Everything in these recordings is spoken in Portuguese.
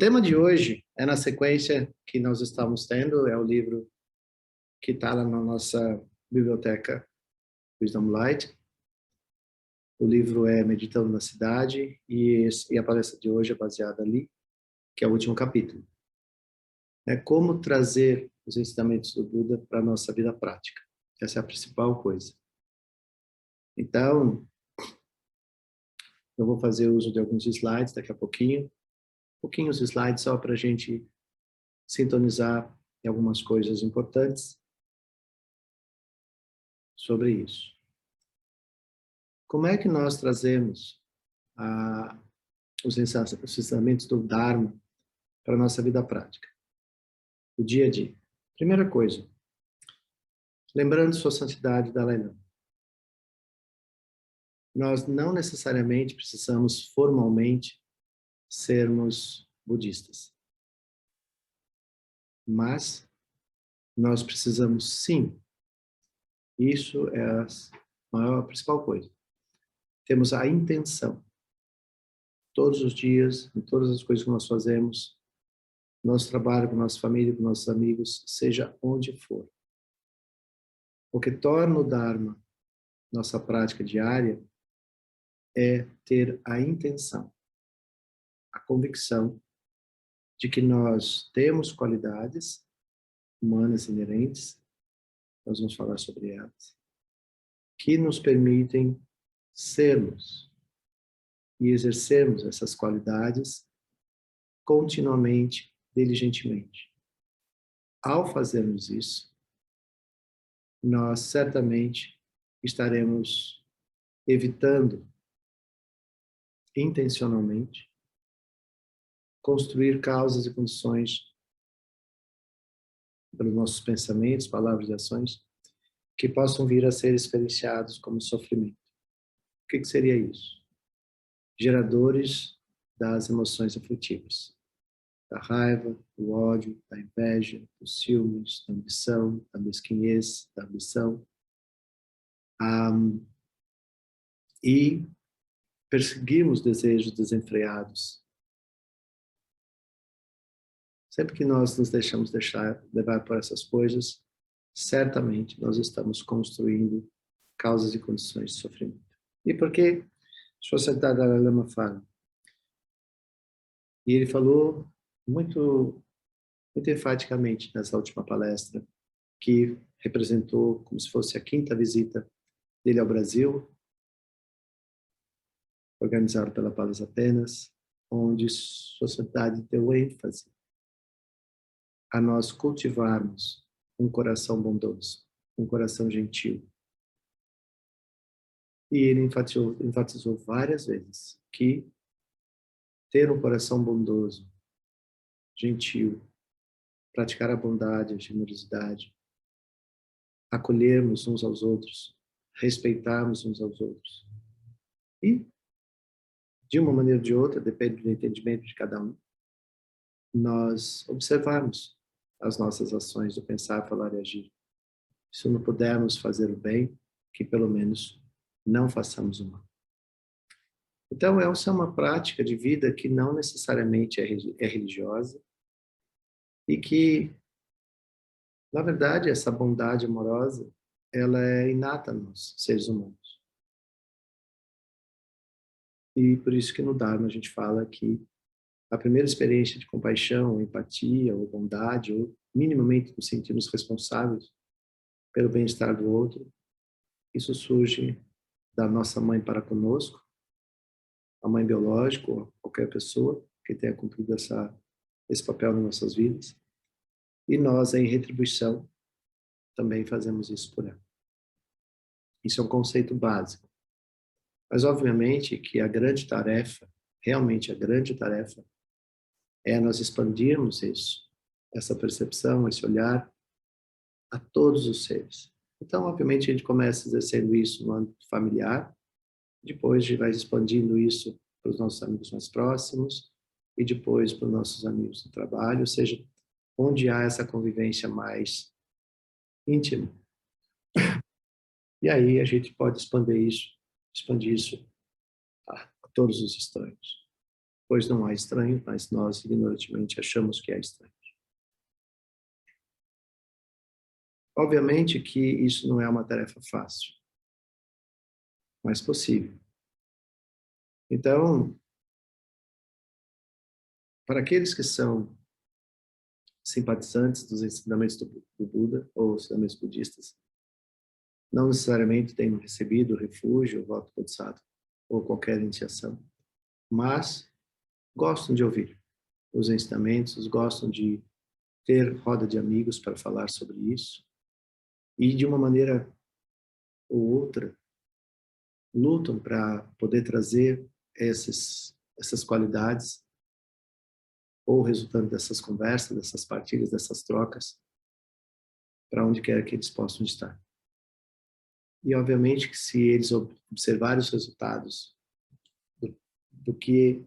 tema de hoje é na sequência que nós estamos tendo, é o livro que está lá na nossa biblioteca Wisdom Light. O livro é Meditando na Cidade e a palestra de hoje é baseada ali, que é o último capítulo. É como trazer os ensinamentos do Buda para a nossa vida prática. Essa é a principal coisa. Então, eu vou fazer uso de alguns slides daqui a pouquinho. Pouquinhos slides só para a gente sintonizar em algumas coisas importantes sobre isso. Como é que nós trazemos os ensinamentos do Dharma para a nossa vida prática? O dia a dia. Primeira coisa, lembrando sua santidade, Dalai Lama. Nós não necessariamente precisamos formalmente sermos budistas. Mas nós precisamos sim. Isso é a principal coisa. Temos a intenção. Todos os dias, em todas as coisas que nós fazemos, nosso trabalho, com nossa família, com nossos amigos, seja onde for. O que torna o Dharma nossa prática diária é ter a intenção, a convicção de que nós temos qualidades humanas inerentes, nós vamos falar sobre elas, que nos permitem sermos e exercermos essas qualidades continuamente, diligentemente. Ao fazermos isso, nós certamente estaremos evitando intencionalmente construir causas e condições pelos nossos pensamentos, palavras e ações que possam vir a ser experienciados como sofrimento. O que seria isso? Geradores das emoções afetivas, da raiva, do ódio, da inveja, dos ciúmes, da ambição, da mesquinhez, da ambição, e perseguirmos desejos desenfreados. Sempre que nós nos deixamos levar por essas coisas, certamente nós estamos construindo causas e condições de sofrimento. E por que Sua Santidade Dalai Lama fala? E ele falou muito enfaticamente nessa última palestra, que representou como se fosse a 5ª visita dele ao Brasil, organizado pela Palas Atenas, onde Sua Santidade deu ênfase a nós cultivarmos um coração bondoso, um coração gentil. E ele enfatizou várias vezes que ter um coração bondoso, gentil, praticar a bondade, a generosidade, acolhermos uns aos outros, respeitarmos uns aos outros. E, de uma maneira ou de outra, depende do entendimento de cada um, nós observarmos as nossas ações do pensar, falar e agir. Se não pudermos fazer o bem, que pelo menos não façamos o mal. Então, essa é uma prática de vida que não necessariamente é religiosa e que, na verdade, essa bondade amorosa, ela é inata nos seres humanos. E por isso que no Dharma a gente fala que a primeira experiência de compaixão, empatia, ou bondade, ou minimamente nos sentirmos responsáveis pelo bem-estar do outro, isso surge da nossa mãe para conosco, a mãe biológica, ou qualquer pessoa que tenha cumprido esse papel nas nossas vidas. E nós, em retribuição, também fazemos isso por ela. Isso é um conceito básico. Mas, obviamente, que a grande tarefa, realmente a grande tarefa, é nós expandirmos isso, essa percepção, esse olhar, a todos os seres. Então, obviamente, a gente começa exercendo isso no âmbito familiar, depois a gente vai expandindo isso para os nossos amigos mais próximos, e depois para os nossos amigos do trabalho, ou seja, onde há essa convivência mais íntima. E aí a gente pode expandir isso a todos os estranhos. pois não há estranho, mas nós ignorantemente achamos que há estranho. Obviamente que isso não é uma tarefa fácil, mas possível. Então, para aqueles que são simpatizantes dos ensinamentos do Buda ou ensinamentos budistas, não necessariamente tenham recebido o refúgio, o voto bodhisattva ou qualquer iniciação, mas gostam de ouvir os ensinamentos, gostam de ter roda de amigos para falar sobre isso e, de uma maneira ou outra, lutam para poder trazer essas qualidades ou resultando dessas conversas, dessas partilhas, dessas trocas, para onde quer que eles possam estar. E, obviamente, que se eles observarem os resultados do que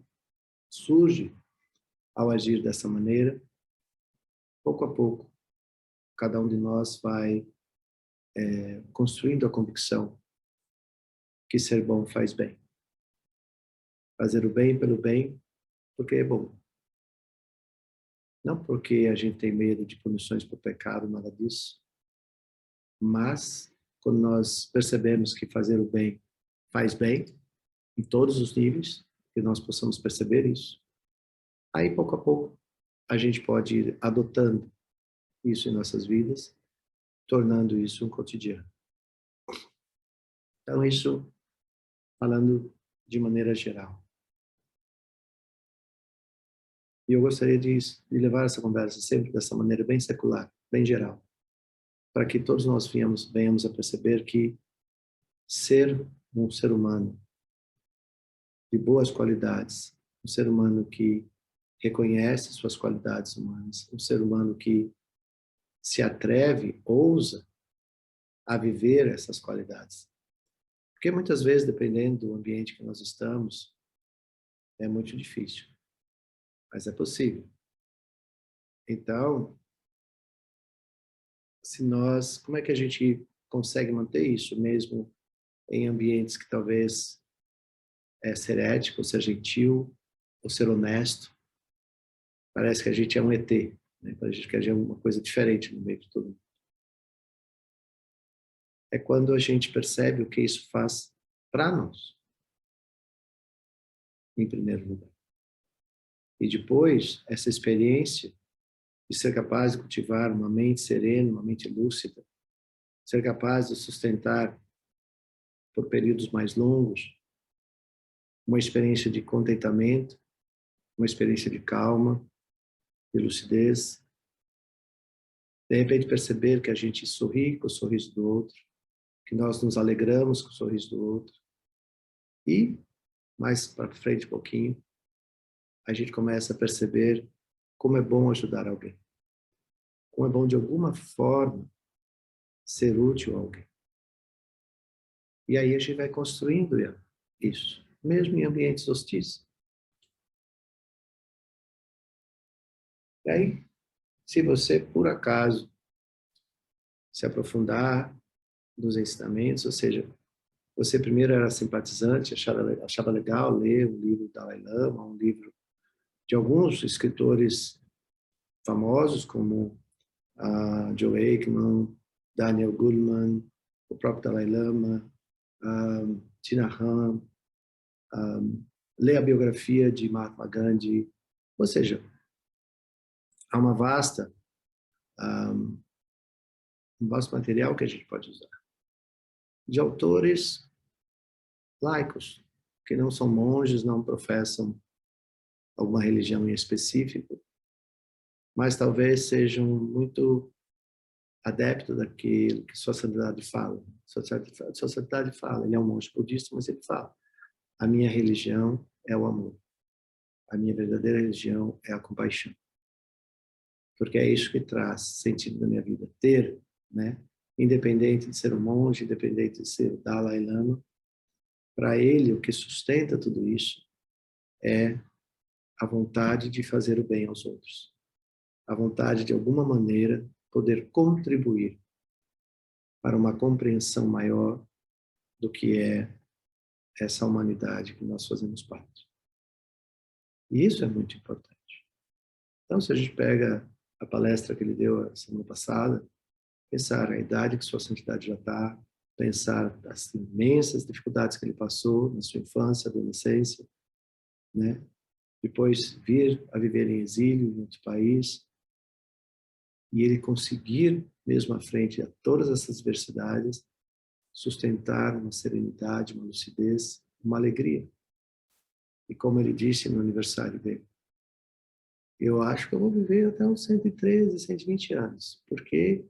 surge ao agir dessa maneira, pouco a pouco, cada um de nós vai construindo a convicção que ser bom faz bem. Fazer o bem pelo bem, porque é bom. Não porque a gente tem medo de punições por pecado, nada disso. Mas, quando nós percebemos que fazer o bem faz bem, em todos os níveis, que nós possamos perceber isso, aí, pouco a pouco, a gente pode ir adotando isso em nossas vidas, tornando isso um cotidiano. Então, isso falando de maneira geral. E eu gostaria de levar essa conversa sempre dessa maneira bem secular, bem geral, para que todos nós venhamos a perceber que ser um ser humano de boas qualidades, um ser humano que reconhece suas qualidades humanas, um ser humano que se atreve, ousa a viver essas qualidades. Porque muitas vezes, dependendo do ambiente que nós estamos, é muito difícil, mas é possível. Então, como é que a gente consegue manter isso mesmo em ambientes que talvez ser ético, ser gentil, ou ser honesto? Parece que a gente é um ET, né? Parece que a gente é uma coisa diferente no meio de todo mundo. É quando a gente percebe o que isso faz para nós, em primeiro lugar. E depois, essa experiência de ser capaz de cultivar uma mente serena, uma mente lúcida, ser capaz de sustentar por períodos mais longos uma experiência de contentamento, uma experiência de calma, de lucidez. De repente perceber que a gente sorri com o sorriso do outro, que nós nos alegramos com o sorriso do outro. E, mais para frente um pouquinho, a gente começa a perceber como é bom ajudar alguém. Como é bom, de alguma forma, ser útil a alguém. E aí a gente vai construindo isso, mesmo em ambientes hostis. E aí, se você, por acaso, se aprofundar nos ensinamentos, ou seja, você primeiro era simpatizante, achava legal ler um livro do Dalai Lama, um livro de alguns escritores famosos, como Joe Ekman, Daniel Goleman, o próprio Dalai Lama, Tina Han, ler a biografia de Mahatma Gandhi, ou seja, há um vasto material que a gente pode usar. De autores laicos, que não são monges, não professam alguma religião em específico, mas talvez sejam muito adeptos daquilo que sua santidade fala. Sua santidade fala, ele é um monge budista, mas ele fala: a minha religião é o amor. A minha verdadeira religião é a compaixão. Porque é isso que traz sentido na minha vida. Ter, né? Independente de ser um monge, independente de ser o Dalai Lama, para ele o que sustenta tudo isso é a vontade de fazer o bem aos outros. A vontade de alguma maneira poder contribuir para uma compreensão maior do que é essa humanidade que nós fazemos parte. E isso é muito importante. Então, se a gente pega a palestra que ele deu a semana passada, pensar a idade que sua santidade já está, pensar as imensas dificuldades que ele passou na sua infância, adolescência, né? Depois vir a viver em exílio em outro país, e ele conseguir, mesmo à frente a todas essas adversidades, sustentar uma serenidade, uma lucidez, uma alegria. E como ele disse no aniversário dele, eu acho que eu vou viver até uns 113, 120 anos, porque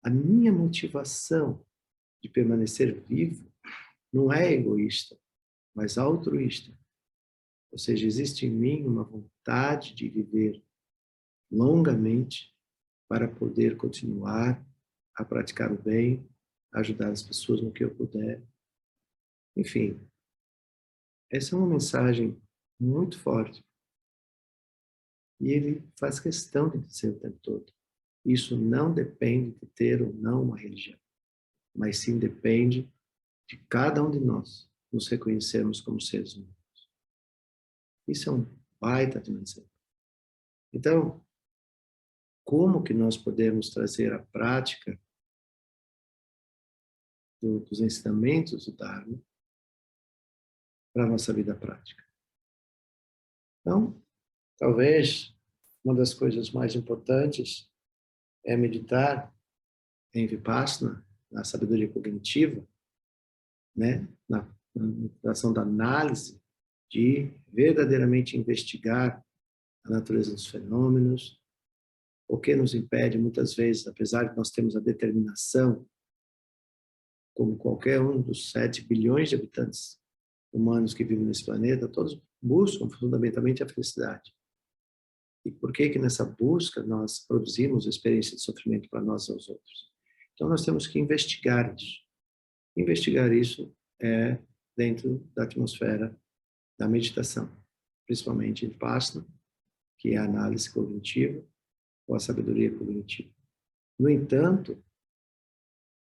a minha motivação de permanecer vivo não é egoísta, mas altruísta. Ou seja, existe em mim uma vontade de viver longamente para poder continuar a praticar o bem, ajudar as pessoas no que eu puder. Enfim, essa é uma mensagem muito forte. E ele faz questão de dizer o tempo todo. Isso não depende de ter ou não uma religião, mas sim depende de cada um de nós nos reconhecermos como seres humanos. Isso é um baita de um exemplo. Então, como que nós podemos trazer a prática dos ensinamentos do Dharma para a nossa vida prática? Então, talvez uma das coisas mais importantes é meditar em Vipassana, na sabedoria cognitiva, né? Na ação da análise, de verdadeiramente investigar a natureza dos fenômenos, o que nos impede, muitas vezes, apesar de nós termos a determinação, como qualquer um dos 7 bilhões de habitantes humanos que vivem nesse planeta, todos buscam fundamentalmente a felicidade. E por que que nessa busca nós produzimos experiência de sofrimento para nós e aos outros? Então nós temos que investigar isso. Investigar isso é dentro da atmosfera da meditação, principalmente em Vipassana, que é a análise cognitiva ou a sabedoria cognitiva. No entanto,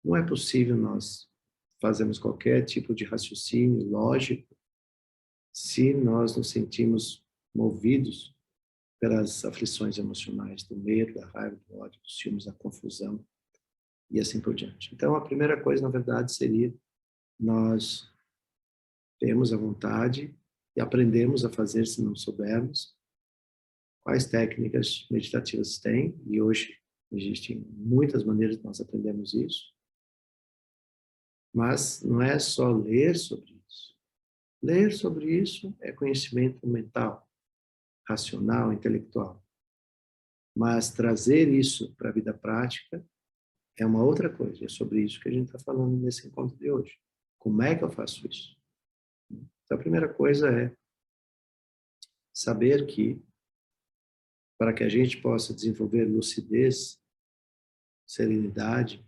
não é possível nós fazermos qualquer tipo de raciocínio lógico se nós nos sentimos movidos pelas aflições emocionais, do medo, da raiva, do ódio, dos ciúmes, da confusão e assim por diante. Então, a primeira coisa, na verdade, seria nós termos a vontade e aprendemos a fazer, se não soubermos, quais técnicas meditativas tem, e hoje existem muitas maneiras de nós aprendermos isso, mas não é só ler sobre isso. Ler sobre isso é conhecimento mental, racional, intelectual. Mas trazer isso para a vida prática é uma outra coisa. É sobre isso que a gente está falando nesse encontro de hoje. Como é que eu faço isso? Então, a primeira coisa é saber que, para que a gente possa desenvolver lucidez, serenidade,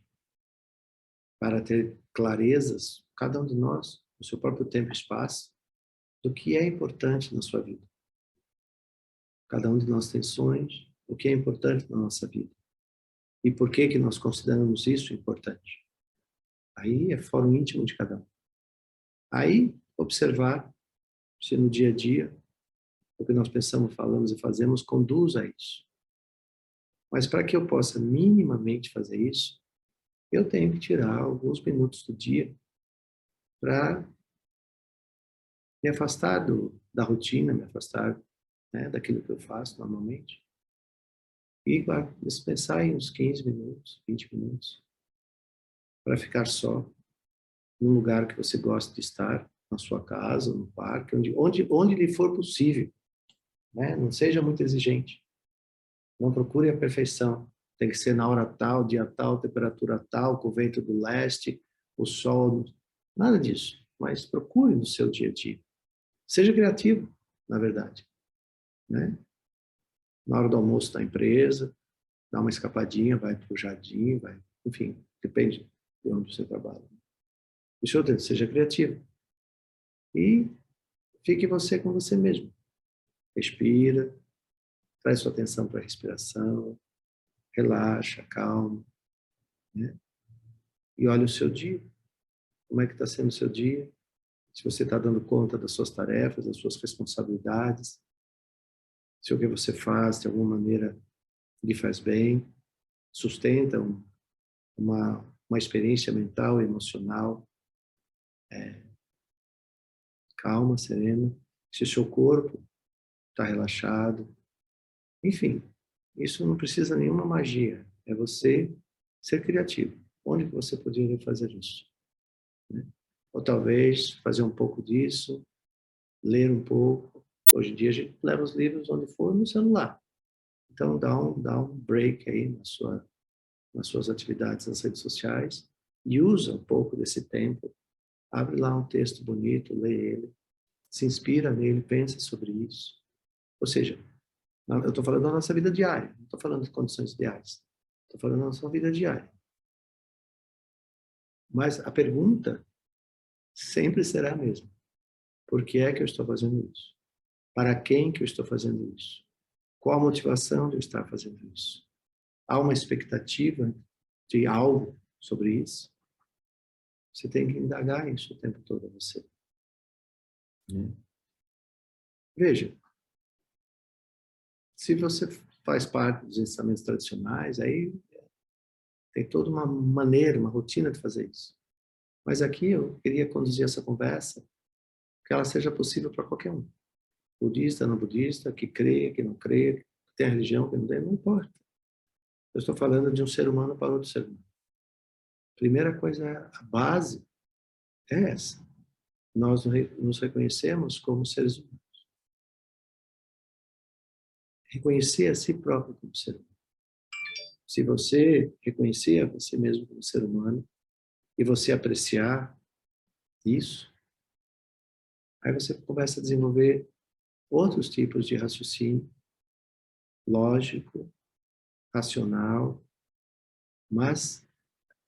para ter clarezas, cada um de nós, no seu próprio tempo e espaço, do que é importante na sua vida. Cada um de nós tem sonhos, o que é importante na nossa vida. E por que que nós consideramos isso importante? Aí é fórum íntimo de cada um. Aí, observar se no dia a dia o que nós pensamos, falamos e fazemos conduz a isso. Mas para que eu possa minimamente fazer isso, eu tenho que tirar alguns minutos do dia para me afastar da rotina, me afastar, né, daquilo que eu faço normalmente. E dispensar aí uns 15 minutos, 20 minutos, para ficar só, num lugar que você gosta de estar, na sua casa, no parque, onde lhe for possível. Né? Não seja muito exigente. Não procure a perfeição. Tem que ser na hora tal, dia tal, temperatura tal, com o vento do leste, o sol. Nada disso. Mas procure no seu dia a dia. Seja criativo, na verdade. Né? Na hora do almoço da empresa, dá uma escapadinha, vai para o jardim, vai. Enfim, depende de onde você trabalha. Isso eu seja criativo. E fique você com você mesmo. Respira, traz sua atenção para a respiração, relaxa, calma, né? E olha o seu dia. Como é que está sendo o seu dia? Se você está dando conta das suas tarefas, das suas responsabilidades, Se o que você faz, de alguma maneira, lhe faz bem, sustenta uma experiência mental e emocional calma, serena. Se o seu corpo está relaxado. Enfim, isso não precisa nenhuma magia. É você ser criativo. Onde que você poderia fazer isso? Né? Ou talvez fazer um pouco disso, ler um pouco. Hoje em dia a gente leva os livros onde for no celular. Então dá um break aí nas suas atividades nas redes sociais e usa um pouco desse tempo. Abre lá um texto bonito, lê ele, se inspira nele, pensa sobre isso. Ou seja, eu estou falando da nossa vida diária, não estou falando de condições ideais. Estou falando da nossa vida diária. Mas a pergunta sempre será a mesma. Por que é que eu estou fazendo isso? Para quem que eu estou fazendo isso? Qual a motivação de eu estar fazendo isso? Há uma expectativa de algo sobre isso? Você tem que indagar isso o tempo todo a você. Veja, se você faz parte dos ensinamentos tradicionais, aí tem toda uma maneira, uma rotina de fazer isso. Mas aqui eu queria conduzir essa conversa que ela seja possível para qualquer um. Budista, não budista, que crê, que não crê, que tem a religião, que não tem, não importa. Eu estou falando de um ser humano para outro ser humano. Primeira coisa, a base é essa. Nós nos reconhecemos como seres humanos. Reconhecer a si próprio como ser humano. Se você reconhecer a você mesmo como ser humano e você apreciar isso, aí você começa a desenvolver outros tipos de raciocínio lógico, racional, mas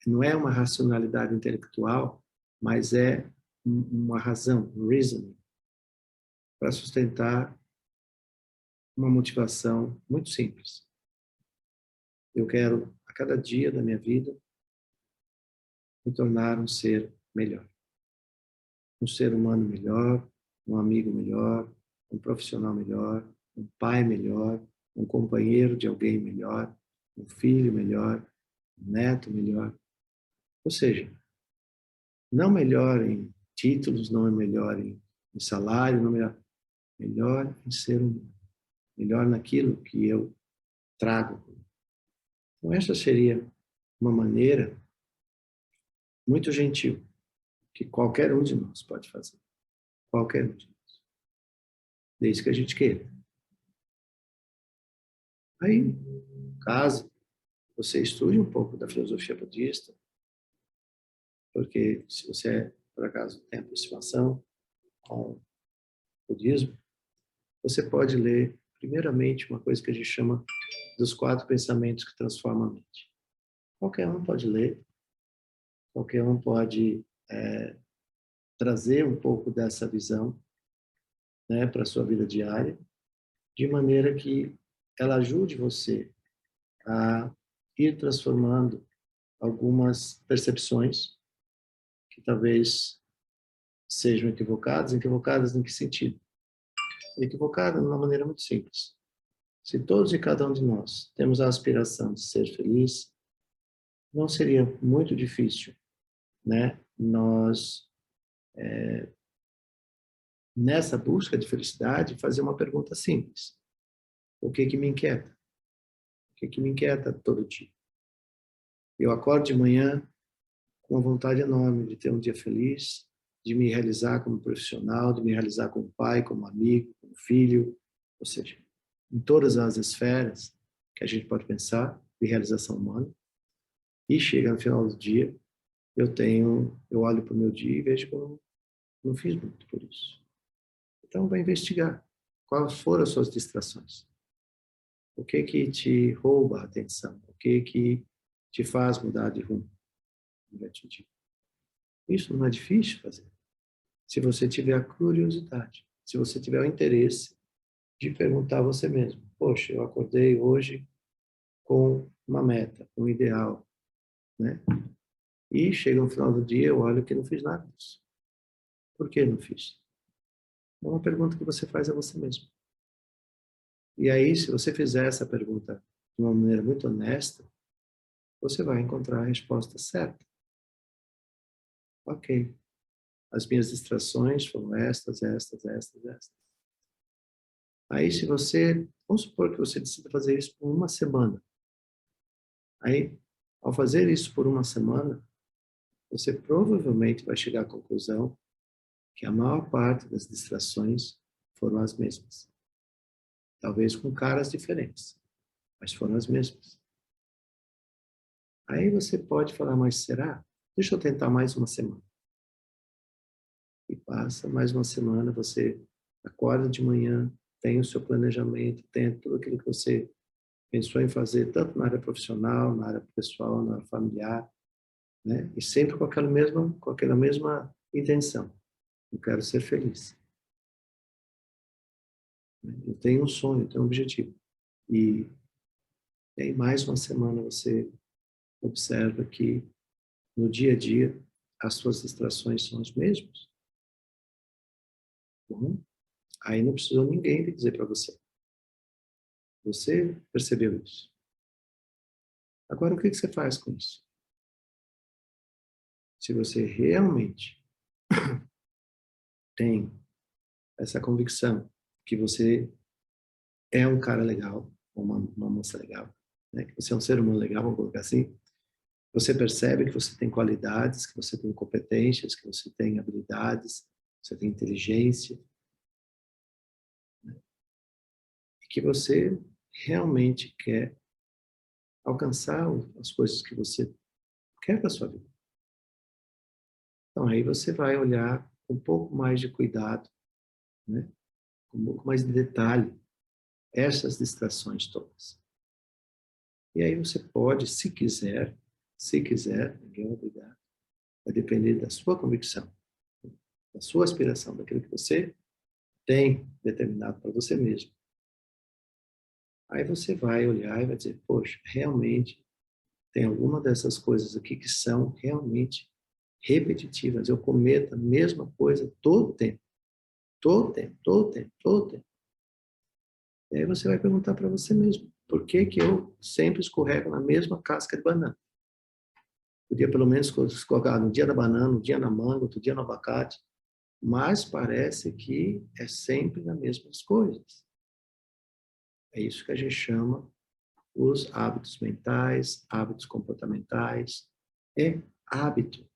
não é uma racionalidade intelectual, mas é uma razão, um reasoning, para sustentar uma motivação muito simples. Eu quero, a cada dia da minha vida, me tornar um ser melhor. Um ser humano melhor, um amigo melhor, um profissional melhor, um pai melhor, um companheiro de alguém melhor, um filho melhor, um neto melhor. Ou seja, não melhor em títulos, não é melhor em salário, não é melhor em ser humano, melhor naquilo que eu trago. Então, essa seria uma maneira muito gentil que qualquer um de nós pode fazer. Qualquer um de nós. Desde que a gente queira. Aí, caso você estude um pouco da filosofia budista, porque se você, por acaso, tem aproximação com o budismo, você pode ler, primeiramente, uma coisa que a gente chama dos 4 pensamentos que transformam a mente. Qualquer um pode ler, qualquer um pode trazer um pouco dessa visão, né, para a sua vida diária, de maneira que ela ajude você a ir transformando algumas percepções que talvez sejam equivocadas. Equivocadas em que sentido? Equivocada de uma maneira muito simples. Se todos e cada um de nós temos a aspiração de ser feliz, não seria muito difícil, né, nós, nessa busca de felicidade, fazer uma pergunta simples. O que que me inquieta? O que que me inquieta todo dia? Eu acordo de manhã com uma vontade enorme de ter um dia feliz, de me realizar como profissional, de me realizar como pai, como amigo, como filho, ou seja, em todas as esferas que a gente pode pensar de realização humana. E chega no final do dia, eu olho para o meu dia e vejo que eu não fiz muito por isso. Então, vai investigar quais foram as suas distrações. O que que te rouba a atenção? O que que te faz mudar de rumo durante o dia? Isso não é difícil fazer. Se você tiver a curiosidade, se você tiver o interesse de perguntar a você mesmo: poxa, eu acordei hoje com uma meta, um ideal, né? E chega no final do dia, eu olho que não fiz nada disso. Por que não fiz? É uma pergunta que você faz a você mesmo. E aí, se você fizer essa pergunta de uma maneira muito honesta, você vai encontrar a resposta certa. Ok, as minhas distrações foram estas, estas, estas, estas. Aí, se você, vamos supor que você decida fazer isso por uma semana. Aí, ao fazer isso por uma semana, você provavelmente vai chegar à conclusão que a maior parte das distrações foram as mesmas. Talvez com caras diferentes, mas foram as mesmas. Aí você pode falar, mas será? Deixa eu tentar mais uma semana. E passa mais uma semana, você acorda de manhã, tem o seu planejamento, tem tudo aquilo que você pensou em fazer, tanto na área profissional, na área pessoal, na área familiar, né? E sempre com aquela mesma intenção. Eu quero ser feliz. Eu tenho um sonho, eu tenho um objetivo. E em mais uma semana você observa que no dia a dia as suas distrações são as mesmas. Bom, aí não precisou ninguém dizer para você. Você percebeu isso. Agora, o que você faz com isso? Se você realmente tem essa convicção que você é um cara legal, uma moça legal, né? Que você é um ser humano legal, vamos colocar assim, você percebe que você tem qualidades, que você tem competências, que você tem habilidades, você tem inteligência, né? E que você realmente quer alcançar as coisas que você quer para sua vida. Então, aí você vai olhar com um pouco mais de cuidado, né? Com um pouco mais de detalhe, essas distrações todas. E aí você pode, se quiser, ninguém vai obrigar, vai depender da sua convicção, da sua aspiração, daquilo que você tem determinado para você mesmo. Aí você vai olhar e vai dizer, poxa, realmente tem alguma dessas coisas aqui que são realmente repetitivas. Eu cometo a mesma coisa todo o tempo. Todo o tempo, todo o tempo, todo o tempo. E aí você vai perguntar para você mesmo, por que que eu sempre escorrego na mesma casca de banana? Podia pelo menos escorregar no dia da banana, no dia na manga, outro dia no abacate, mas parece que é sempre nas mesmas coisas. É isso que a gente chama os hábitos mentais, hábitos comportamentais. É hábito.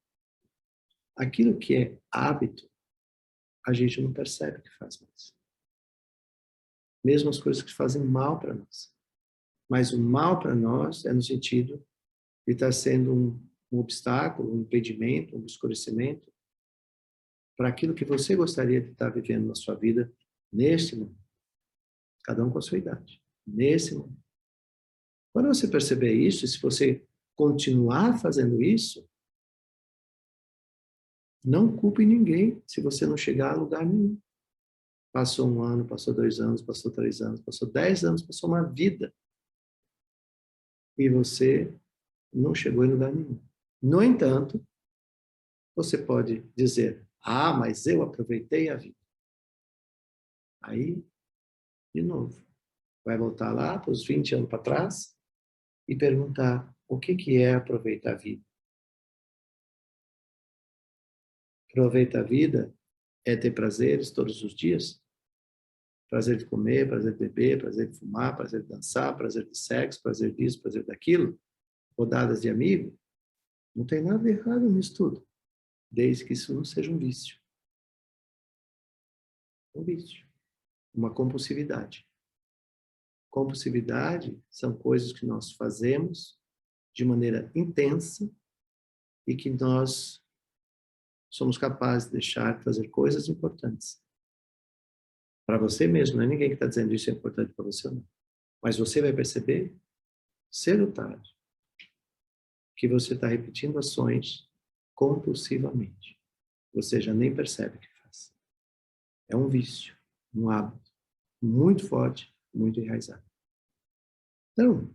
Aquilo que é hábito, a gente não percebe que faz mais. Mesmo as coisas que fazem mal para nós. Mas o mal para nós é no sentido de estar sendo um obstáculo, um impedimento, um escurecimento para aquilo que você gostaria de estar vivendo na sua vida neste momento. Cada um com a sua idade. Nesse momento. Quando você perceber isso, e se você continuar fazendo isso, não culpe ninguém se você não chegar a lugar nenhum. Passou um ano, passou 2 anos, passou 3 anos, passou 10 anos, passou uma vida. E você não chegou em lugar nenhum. No entanto, você pode dizer, mas eu aproveitei a vida. Aí, de novo, vai voltar lá para os 20 anos para trás e perguntar o que é aproveitar a vida. Aproveitar a vida é ter prazeres todos os dias? Prazer de comer, prazer de beber, prazer de fumar, prazer de dançar, prazer de sexo, prazer disso, prazer daquilo, rodadas de amigo. Não tem nada de errado nisso tudo, desde que isso não seja um vício. Um vício. Uma compulsividade. Compulsividade são coisas que nós fazemos de maneira intensa e que nós somos capazes de deixar de fazer coisas importantes. Para você mesmo, não é ninguém que está dizendo isso é importante para você ou não. Mas você vai perceber, cedo ou tarde, que você está repetindo ações compulsivamente. Você já nem percebe que faz. É um vício, um hábito muito forte, muito enraizado. Então,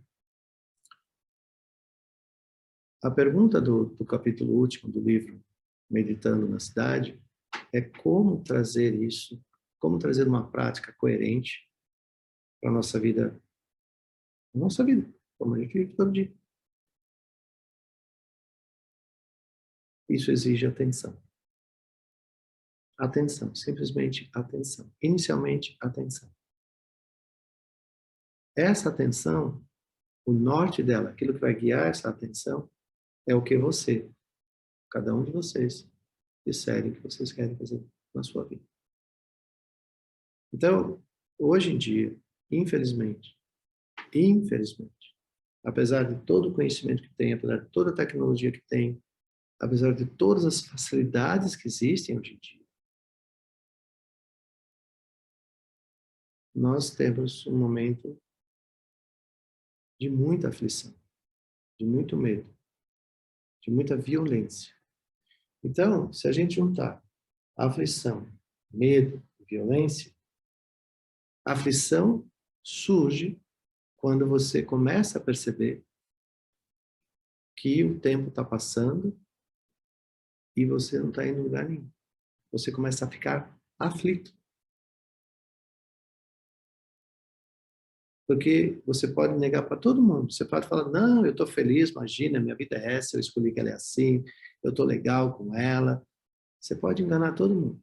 a pergunta do capítulo último do livro Meditando na Cidade é como trazer isso, como trazer uma prática coerente para a nossa vida, como a gente vive todo dia. Isso exige atenção. Atenção, simplesmente atenção. Inicialmente, atenção. Essa atenção, o norte dela, aquilo que vai guiar essa atenção, é o que você, cada um de vocês, disserem que vocês querem fazer na sua vida. Então, hoje em dia, infelizmente, apesar de todo o conhecimento que tem, apesar de toda a tecnologia que tem, apesar de todas as facilidades que existem hoje em dia, nós temos um momento de muita aflição, de muito medo, de muita violência. Então, se a gente juntar aflição, medo e violência, a aflição surge quando você começa a perceber que o tempo está passando e você não está indo em lugar nenhum. Você começa a ficar aflito. Porque você pode negar para todo mundo. Você pode falar, não, eu estou feliz, imagina, minha vida é essa, eu escolhi que ela é assim, eu estou legal com ela. Você pode enganar todo mundo.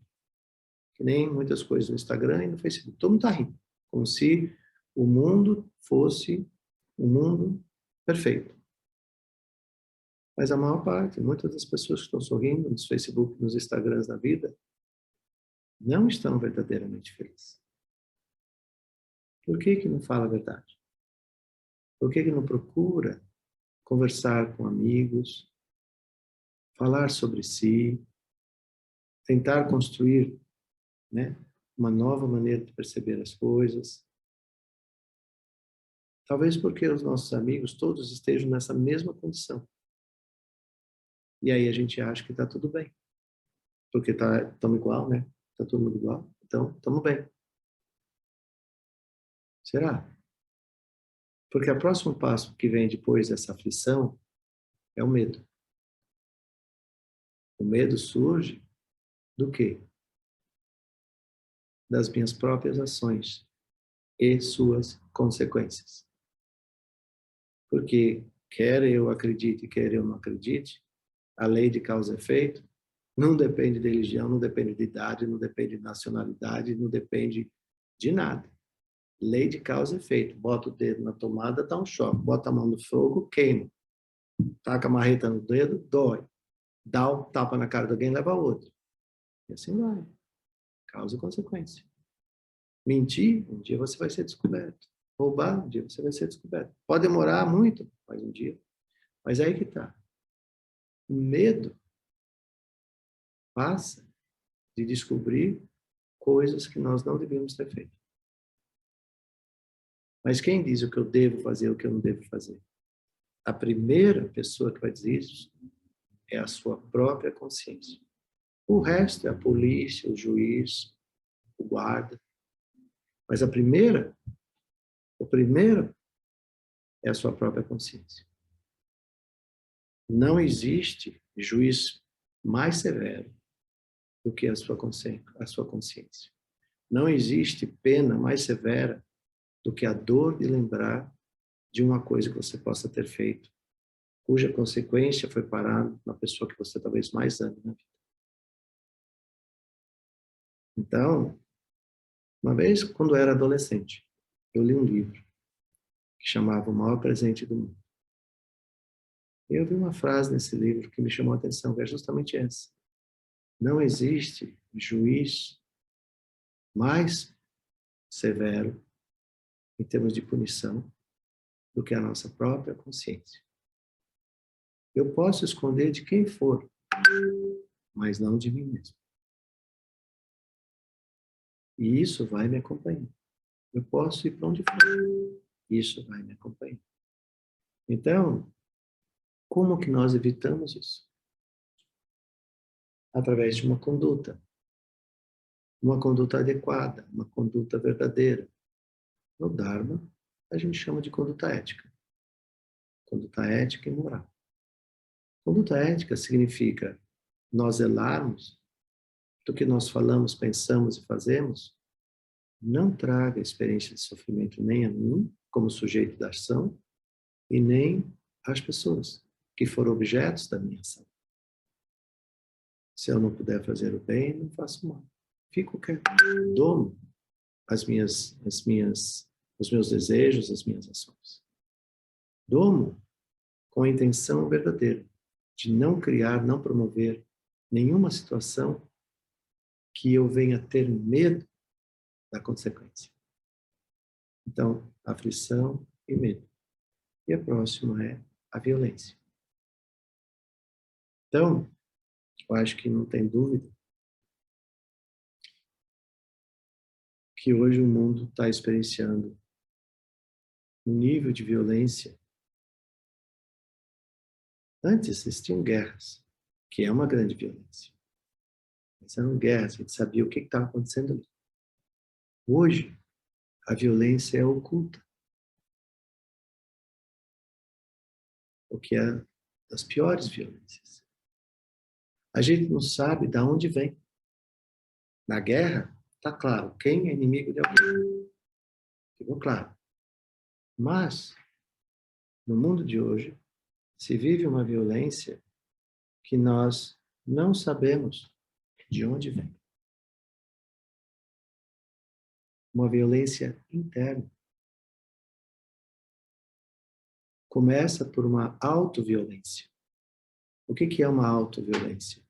Que nem muitas coisas no Instagram e no Facebook. Todo mundo está rindo. Como se o mundo fosse um mundo perfeito. Mas a maior parte, muitas das pessoas que estão sorrindo nos Facebook, nos Instagrams da vida, não estão verdadeiramente felizes. Por que não fala a verdade? Por que não procura conversar com amigos, falar sobre si, tentar construir, né, uma nova maneira de perceber as coisas? Talvez porque os nossos amigos todos estejam nessa mesma condição. E aí a gente acha que está tudo bem. Porque estamos igual, né? Está todo mundo igual. Então, estamos bem. Será? Porque o próximo passo que vem depois dessa aflição é o medo. O medo surge do quê? Das minhas próprias ações e suas consequências. Porque quer eu acredite, quer eu não acredite, a lei de causa e efeito não depende de religião, não depende de idade, não depende de nacionalidade, não depende de nada. Lei de causa e efeito. Bota o dedo na tomada, dá um choque. Bota a mão no fogo, queima. Taca a marreta no dedo, dói. Dá um tapa na cara de alguém, leva outro. E assim vai. Causa e consequência. Mentir, um dia você vai ser descoberto. Roubar, um dia você vai ser descoberto. Pode demorar muito, mas um dia. Mas é aí que está. O medo passa de descobrir coisas que nós não devíamos ter feito. Mas quem diz o que eu devo fazer, o que eu não devo fazer? A primeira pessoa que vai dizer isso é a sua própria consciência. O resto é a polícia, o juiz, o guarda. Mas o primeiro é a sua própria consciência. Não existe juiz mais severo do que a sua consciência. Não existe pena mais severa do que a dor de lembrar de uma coisa que você possa ter feito, cuja consequência foi parar na pessoa que você talvez mais ame na vida. Então, uma vez, quando eu era adolescente, eu li um livro que chamava O Maior Presente do Mundo. Eu vi uma frase nesse livro que me chamou a atenção, que é justamente essa. Não existe juiz mais severo em termos de punição do que a nossa própria consciência. Eu posso esconder de quem for, mas não de mim mesmo. E isso vai me acompanhar. Eu posso ir para onde for. Isso vai me acompanhar. Então, como que nós evitamos isso? Através de uma conduta adequada, uma conduta verdadeira. No Dharma, a gente chama de conduta ética. Conduta ética e moral. Conduta ética significa nós zelarmos do que nós falamos, pensamos e fazemos não traga experiência de sofrimento nem a mim, como sujeito da ação, e nem às pessoas que foram objetos da minha ação. Se eu não puder fazer o bem, não faço mal. Fico quieto. Domo os meus desejos, as minhas ações. Domo com a intenção verdadeira de não criar, não promover nenhuma situação que eu venha ter medo da consequência. Então, aflição e medo. E a próxima é a violência. Então, eu acho que não tem dúvida que hoje o mundo está experienciando um nível de violência. Antes existiam guerras, que é uma grande violência. Mas eram guerras, a gente sabia o que estava acontecendo ali. Hoje, a violência é oculta. O que é das piores violências. A gente não sabe de onde vem. Na guerra, está claro, quem é inimigo de alguém. Ficou claro. Mas, no mundo de hoje, se vive uma violência que nós não sabemos de onde vem. Uma violência interna. Começa por uma autoviolência. O que é uma autoviolência?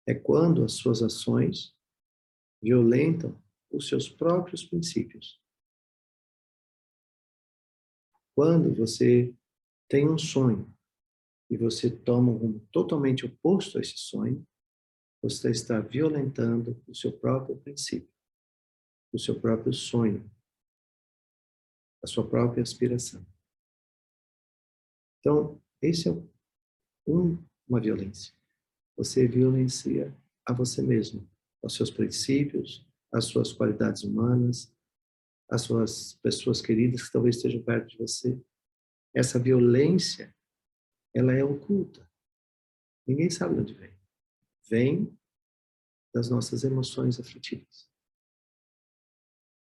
É quando as suas ações violentam os seus próprios princípios. Quando você tem um sonho e você toma um rumo totalmente oposto a esse sonho, você está violentando o seu próprio princípio, o seu próprio sonho, a sua própria aspiração. Então, esse é uma violência. Você violencia a você mesmo, aos seus princípios, as suas qualidades humanas, as suas pessoas queridas que talvez estejam perto de você. Essa violência, ela é oculta. Ninguém sabe de onde vem. Vem das nossas emoções aflitivas.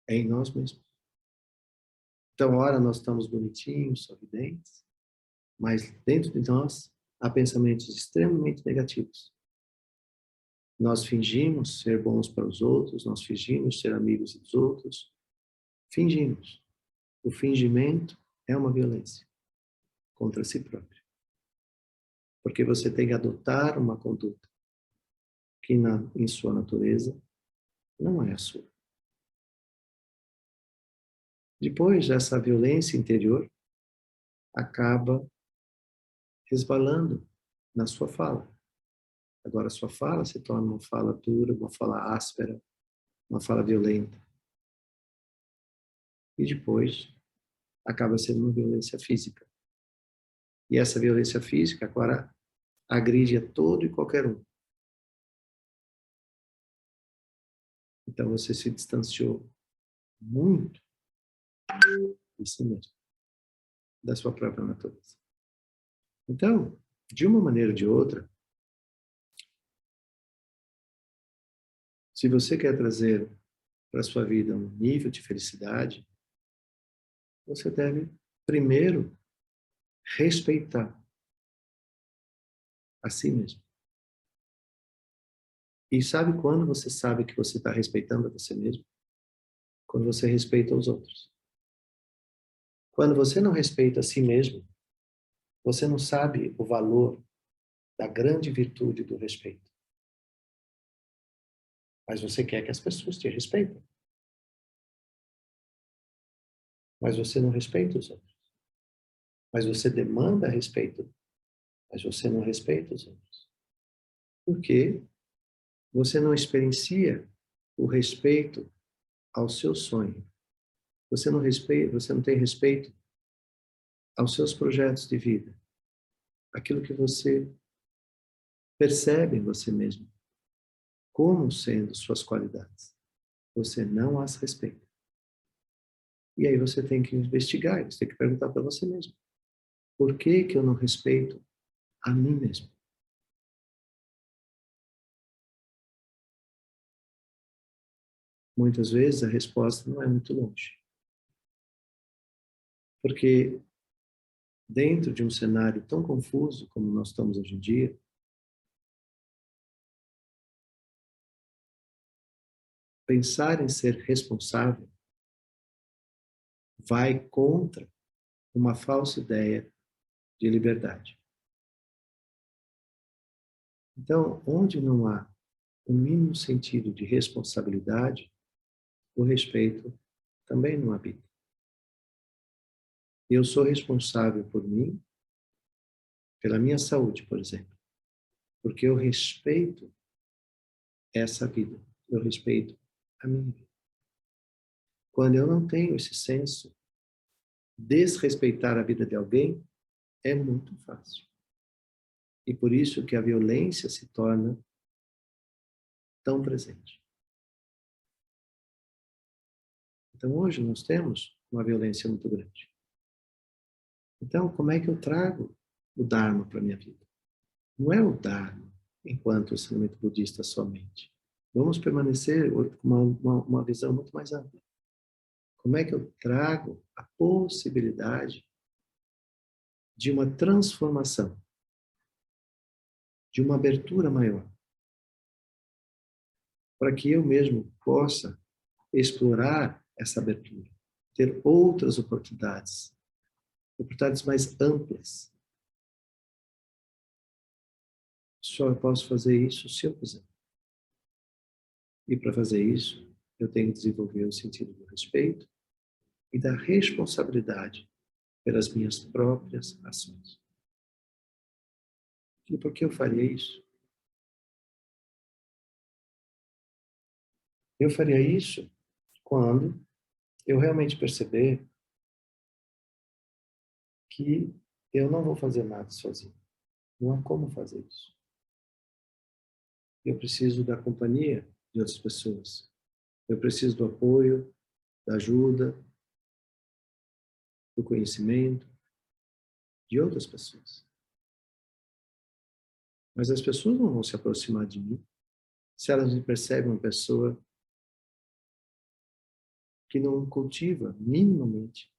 É em nós mesmos. Então, ora nós estamos bonitinhos, sorridentes, mas dentro de nós há pensamentos extremamente negativos. Nós fingimos ser bons para os outros, nós fingimos ser amigos dos outros. Fingimos. O fingimento é uma violência contra si próprio. Porque você tem que adotar uma conduta que em sua natureza não é a sua. Depois, essa violência interior acaba resvalando na sua fala. Agora, a sua fala se torna uma fala dura, uma fala áspera, uma fala violenta. E depois, acaba sendo uma violência física. E essa violência física agora agride a todo e qualquer um. Então, você se distanciou muito de si mesmo, da sua própria natureza. Então, de uma maneira ou de outra, se você quer trazer para a sua vida um nível de felicidade, você deve, primeiro, respeitar a si mesmo. E sabe quando você sabe que você está respeitando a você mesmo? Quando você respeita os outros. Quando você não respeita a si mesmo, você não sabe o valor da grande virtude do respeito. Mas você quer que as pessoas te respeitem. Mas você não respeita os outros. Mas você demanda respeito. Mas você não respeita os outros. Por quê? Você não experiencia o respeito ao seu sonho. Você não tem respeito aos seus projetos de vida. Aquilo que você percebe em você mesmo como sendo suas qualidades. Você não as respeita. E aí você tem que investigar, você tem que perguntar para você mesmo. Por que eu não respeito a mim mesmo? muitas vezes a resposta não é muito longe. Porque dentro de um cenário tão confuso como nós estamos hoje em dia, pensar em ser responsável vai contra uma falsa ideia de liberdade. Então, onde não há o mínimo sentido de responsabilidade, o respeito também não habita. Eu sou responsável por mim, pela minha saúde, por exemplo, porque eu respeito essa vida, eu respeito a minha vida. Quando eu não tenho esse senso, desrespeitar a vida de alguém é muito fácil. E por isso que a violência se torna tão presente. Então hoje nós temos uma violência muito grande. Então como é que eu trago o Dharma para a minha vida? Não é o Dharma enquanto ensinamento budista somente. Vamos permanecer com uma visão muito mais ampla. Como é que eu trago a possibilidade de uma transformação, de uma abertura maior, para que eu mesmo possa explorar essa abertura, ter outras oportunidades mais amplas. Só eu posso fazer isso se eu quiser. E para fazer isso, eu tenho que desenvolver o sentido do respeito e da responsabilidade pelas minhas próprias ações. E por que eu faria isso? Eu faria isso quando eu realmente perceber que eu não vou fazer nada sozinho. Não há como fazer isso. Eu preciso da companhia de outras pessoas. Eu preciso do apoio, da ajuda, do conhecimento de outras pessoas. Mas as pessoas não vão se aproximar de mim se elas me percebem uma pessoa que não cultiva minimamente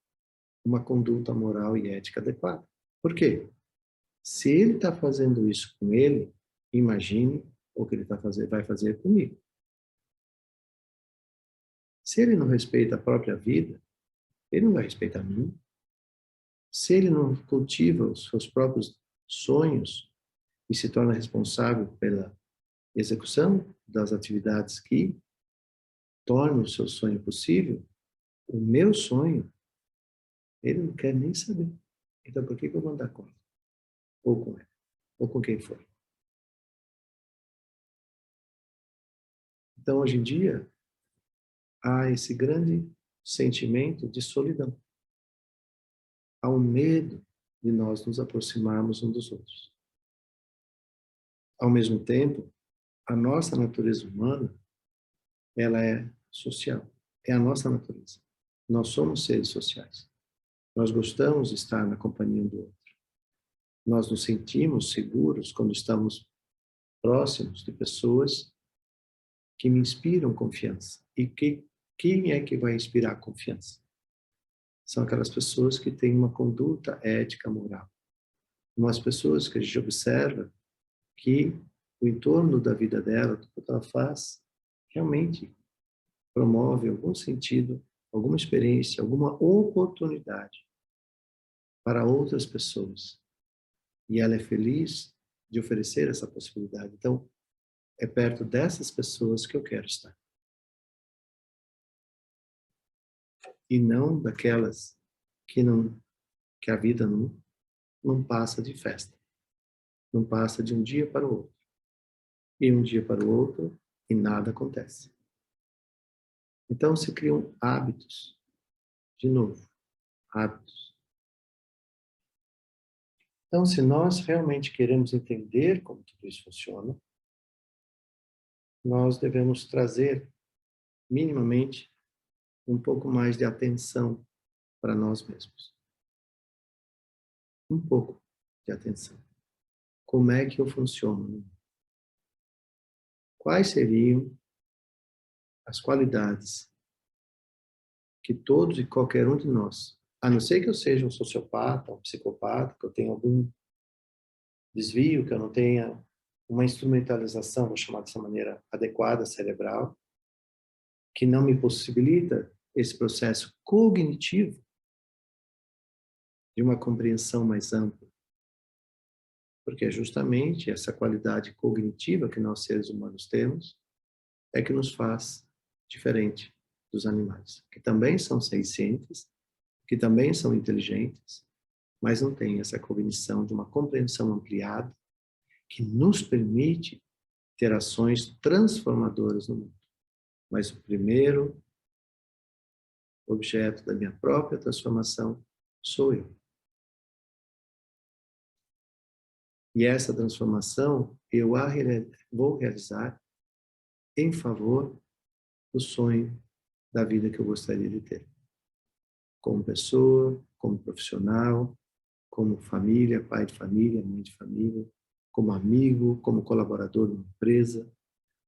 uma conduta moral e ética adequada. Por quê? Se ele está fazendo isso com ele, imagine o que ele vai fazer comigo. Se ele não respeita a própria vida, ele não vai respeitar mim. Se ele não cultiva os seus próprios sonhos e se torna responsável pela execução das atividades que tornam o seu sonho possível, o meu sonho, ele não quer nem saber. Então, por que eu vou andar com ele? Ou com ele? Ou com quem for? Então, hoje em dia, há esse grande sentimento de solidão. Há um medo de nós nos aproximarmos uns dos outros. Ao mesmo tempo, a nossa natureza humana, ela é social. É a nossa natureza. Nós somos seres sociais. Nós gostamos de estar na companhia um do outro. Nós nos sentimos seguros quando estamos próximos de pessoas que me inspiram confiança. E quem é que vai inspirar confiança? São aquelas pessoas que têm uma conduta ética, moral. Umas pessoas que a gente observa que o entorno da vida dela, tudo que ela faz, realmente promove algum sentido, alguma experiência, alguma oportunidade para outras pessoas. E ela é feliz de oferecer essa possibilidade. Então, é perto dessas pessoas que eu quero estar. E não daquelas que a vida não passa de festa. Não passa de um dia para o outro. E um dia para o outro e nada acontece. Então se criam hábitos, de novo, hábitos. Então, se nós realmente queremos entender como tudo isso funciona, nós devemos trazer minimamente um pouco mais de atenção para nós mesmos. Um pouco de atenção. Como é que eu funciono? Quais seriam as qualidades que todos e qualquer um de nós, a não ser que eu seja um sociopata, um psicopata, que eu tenha algum desvio, que eu não tenha uma instrumentalização, vou chamar dessa maneira, adequada, cerebral, que não me possibilita esse processo cognitivo de uma compreensão mais ampla. Porque é justamente essa qualidade cognitiva que nós seres humanos temos é que nos faz diferente dos animais, que também são sencientes, que também são inteligentes, mas não têm essa cognição de uma compreensão ampliada que nos permite ter ações transformadoras no mundo. Mas o primeiro objeto da minha própria transformação sou eu. E essa transformação eu vou realizar em favor do sonho da vida que eu gostaria de ter. Como pessoa, como profissional, como família, pai de família, mãe de família, como amigo, como colaborador de uma empresa.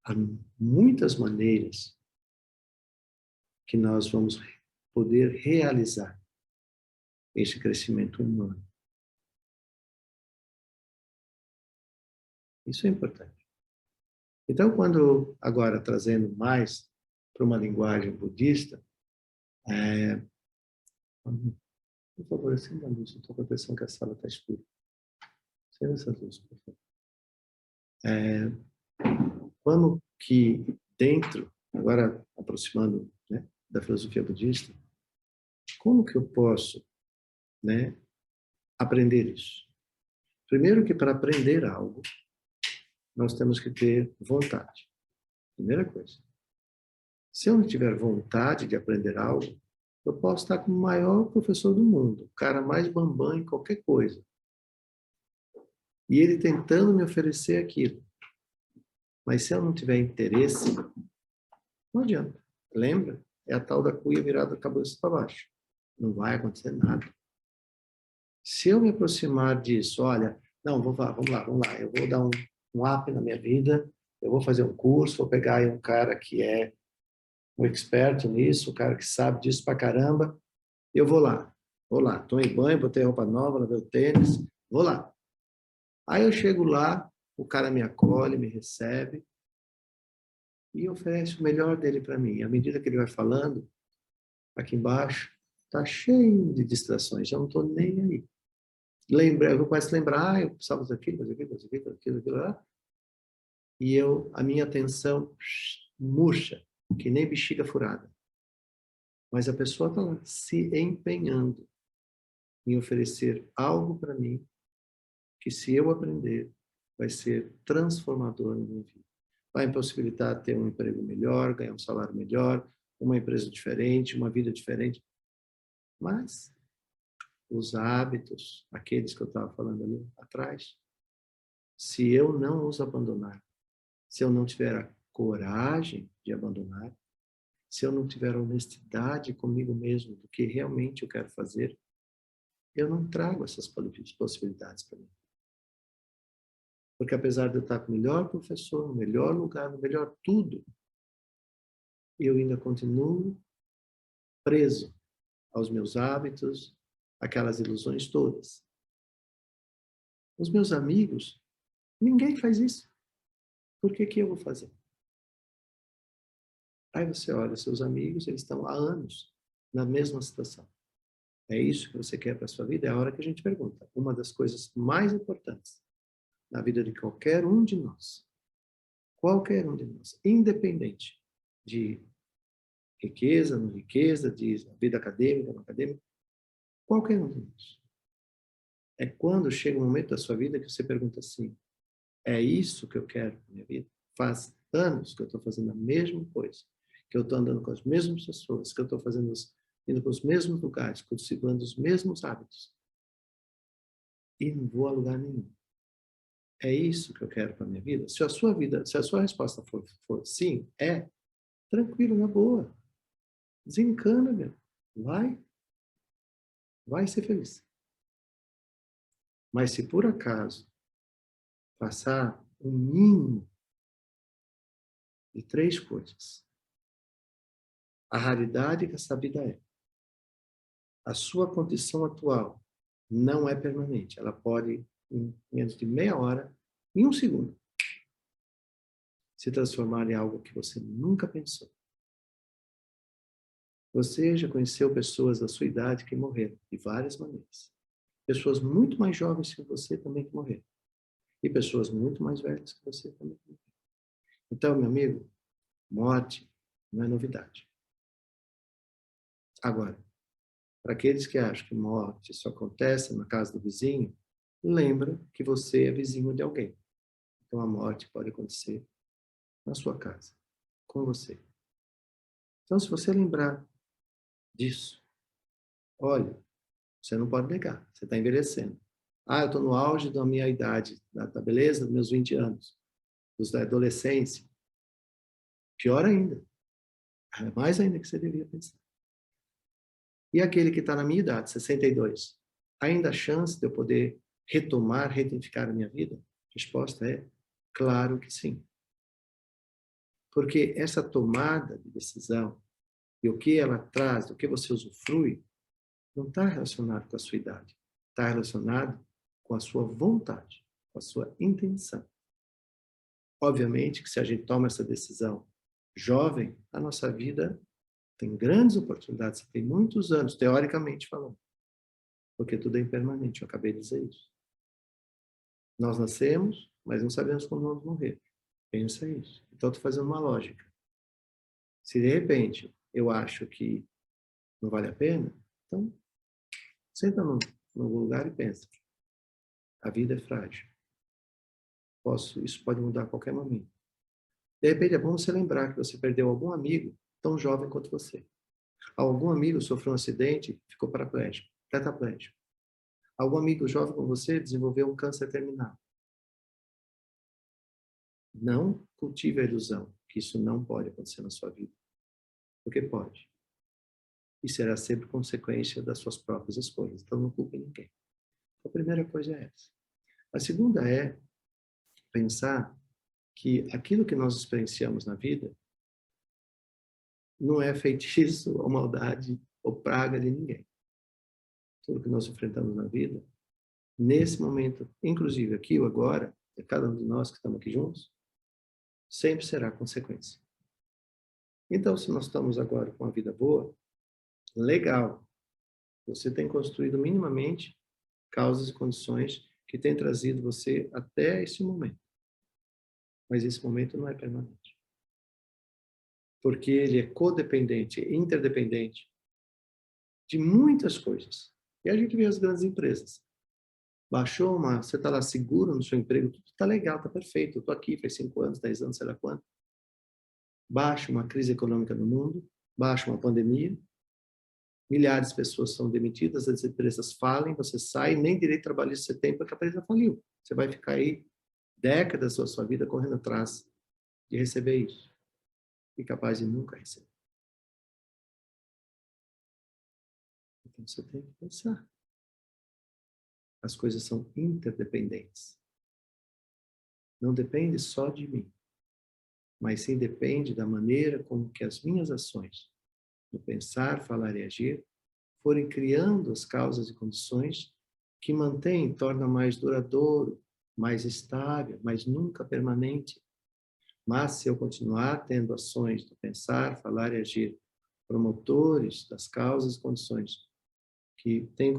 Há muitas maneiras que nós vamos poder realizar esse crescimento humano. Isso é importante. Então, quando agora trazendo mais para uma linguagem budista, por favor, acenda a luz, eu estou com a impressão que a sala está escura. Acenda essa luz, por favor. Como que dentro, agora aproximando, né, da filosofia budista, como que eu posso, né, aprender isso? Primeiro que para aprender algo, nós temos que ter vontade. Primeira coisa. Se eu não tiver vontade de aprender algo, eu posso estar com o maior professor do mundo, o cara mais bambam em qualquer coisa. E ele tentando me oferecer aquilo. Mas se eu não tiver interesse, não adianta. Lembra? É a tal da cuia virada da cabeça para baixo. Não vai acontecer nada. Se eu me aproximar disso, olha, não, vamos lá, eu vou dar um up na minha vida, eu vou fazer um curso, vou pegar aí um cara que é um expert nisso, um cara que sabe disso pra caramba, eu vou lá, tomei banho, botei roupa nova, lavei o tênis, vou lá. Aí eu chego lá, o cara me acolhe, me recebe e oferece o melhor dele para mim. À medida que ele vai falando, aqui embaixo, tá cheio de distrações, eu não estou nem aí. Eu começo a lembrar, eu precisava daquilo, lá. E a minha atenção murcha, que nem bexiga furada. Mas a pessoa está lá, se empenhando em oferecer algo para mim, que se eu aprender, vai ser transformador na minha vida. Vai me possibilitar ter um emprego melhor, ganhar um salário melhor, uma empresa diferente, uma vida diferente. Mas os hábitos, aqueles que eu estava falando ali atrás, se eu não os abandonar, se eu não tiver a coragem de abandonar, se eu não tiver honestidade comigo mesmo do que realmente eu quero fazer, eu não trago essas possibilidades para mim. Porque apesar de eu estar com o melhor professor, no melhor lugar, no melhor tudo, eu ainda continuo preso aos meus hábitos, aquelas ilusões todas. Os meus amigos, ninguém faz isso. Por que eu vou fazer? Aí você olha, seus amigos, eles estão há anos na mesma situação. É isso que você quer para a sua vida? É a hora que a gente pergunta. Uma das coisas mais importantes na vida de qualquer um de nós, independente de riqueza, não riqueza, de vida acadêmica, não acadêmica, qualquer um de nós. É quando chega um momento da sua vida que você pergunta assim, é isso que eu quero na minha vida? Faz anos que eu estou fazendo a mesma coisa, que eu estou andando com as mesmas pessoas, que eu estou indo para os mesmos lugares, cultivando os mesmos hábitos. E não vou a lugar nenhum. É isso que eu quero para a minha vida? Se a sua resposta for sim, tranquilo, na boa. Desencana, meu. Vai ser feliz. Mas se por acaso passar um mínimo de 3 coisas, a raridade que essa vida é. A sua condição atual não é permanente. Ela pode, em menos de meia hora, em um segundo, se transformar em algo que você nunca pensou. Você já conheceu pessoas da sua idade que morreram, de várias maneiras. Pessoas muito mais jovens que você também que morreram. E pessoas muito mais velhas que você também que morreram. Então, meu amigo, morte não é novidade. Agora, para aqueles que acham que morte só acontece na casa do vizinho, lembra que você é vizinho de alguém. Então, a morte pode acontecer na sua casa, com você. Então, se você lembrar disso, olha, você não pode negar, você está envelhecendo. Ah, eu estou no auge da minha idade, da beleza dos meus 20 anos, da adolescência. Pior ainda, mais ainda que você deveria pensar. E aquele que está na minha idade, 62, ainda há chance de eu poder retomar, retificar a minha vida? A resposta é, claro que sim. Porque essa tomada de decisão e o que ela traz, do que você usufrui, não está relacionado com a sua idade. Está relacionado com a sua vontade, com a sua intenção. Obviamente que se a gente toma essa decisão jovem, a nossa vida tem grandes oportunidades, tem muitos anos, teoricamente falando. Porque tudo é impermanente, eu acabei de dizer isso. Nós nascemos, mas não sabemos quando vamos morrer. Pensa isso. Então, estou fazendo uma lógica. Se de repente eu acho que não vale a pena, então senta no lugar e pensa. A vida é frágil. Isso pode mudar a qualquer momento. De repente é bom você lembrar que você perdeu algum amigo tão jovem quanto você. Algum amigo sofreu um acidente, ficou paraplégico, tetraplégico. Algum amigo jovem como você desenvolveu um câncer terminal. Não cultive a ilusão que isso não pode acontecer na sua vida. Porque pode. E será sempre consequência das suas próprias escolhas. Então não culpe ninguém. A primeira coisa é essa. A segunda é pensar que aquilo que nós experienciamos na vida não é feitiço ou maldade ou praga de ninguém. Tudo que nós enfrentamos na vida, nesse momento, inclusive aqui ou agora, de cada um de nós que estamos aqui juntos, sempre será consequência. Então, se nós estamos agora com uma vida boa, legal. Você tem construído minimamente causas e condições que têm trazido você até esse momento. Mas esse momento não é permanente. Porque ele é codependente, interdependente de muitas coisas. E a gente vê as grandes empresas. Você está lá seguro no seu emprego, tudo está legal, está perfeito. Eu estou aqui faz 5 anos, 10 anos, sei lá quanto. Baixa uma crise econômica no mundo, baixa uma pandemia, milhares de pessoas são demitidas, as empresas falem, você sai, nem direito trabalhista você tem porque a empresa faliu. Você vai ficar aí décadas da sua vida correndo atrás de receber isso. E capaz de nunca receber. Então você tem que pensar. As coisas são interdependentes. Não depende só de mim, mas sim depende da maneira como que as minhas ações, no pensar, falar e agir, forem criando as causas e condições que mantêm, torna mais duradouro, mais estável, mas nunca permanente. Mas se eu continuar tendo ações do pensar, falar e agir, promotores das causas e condições que têm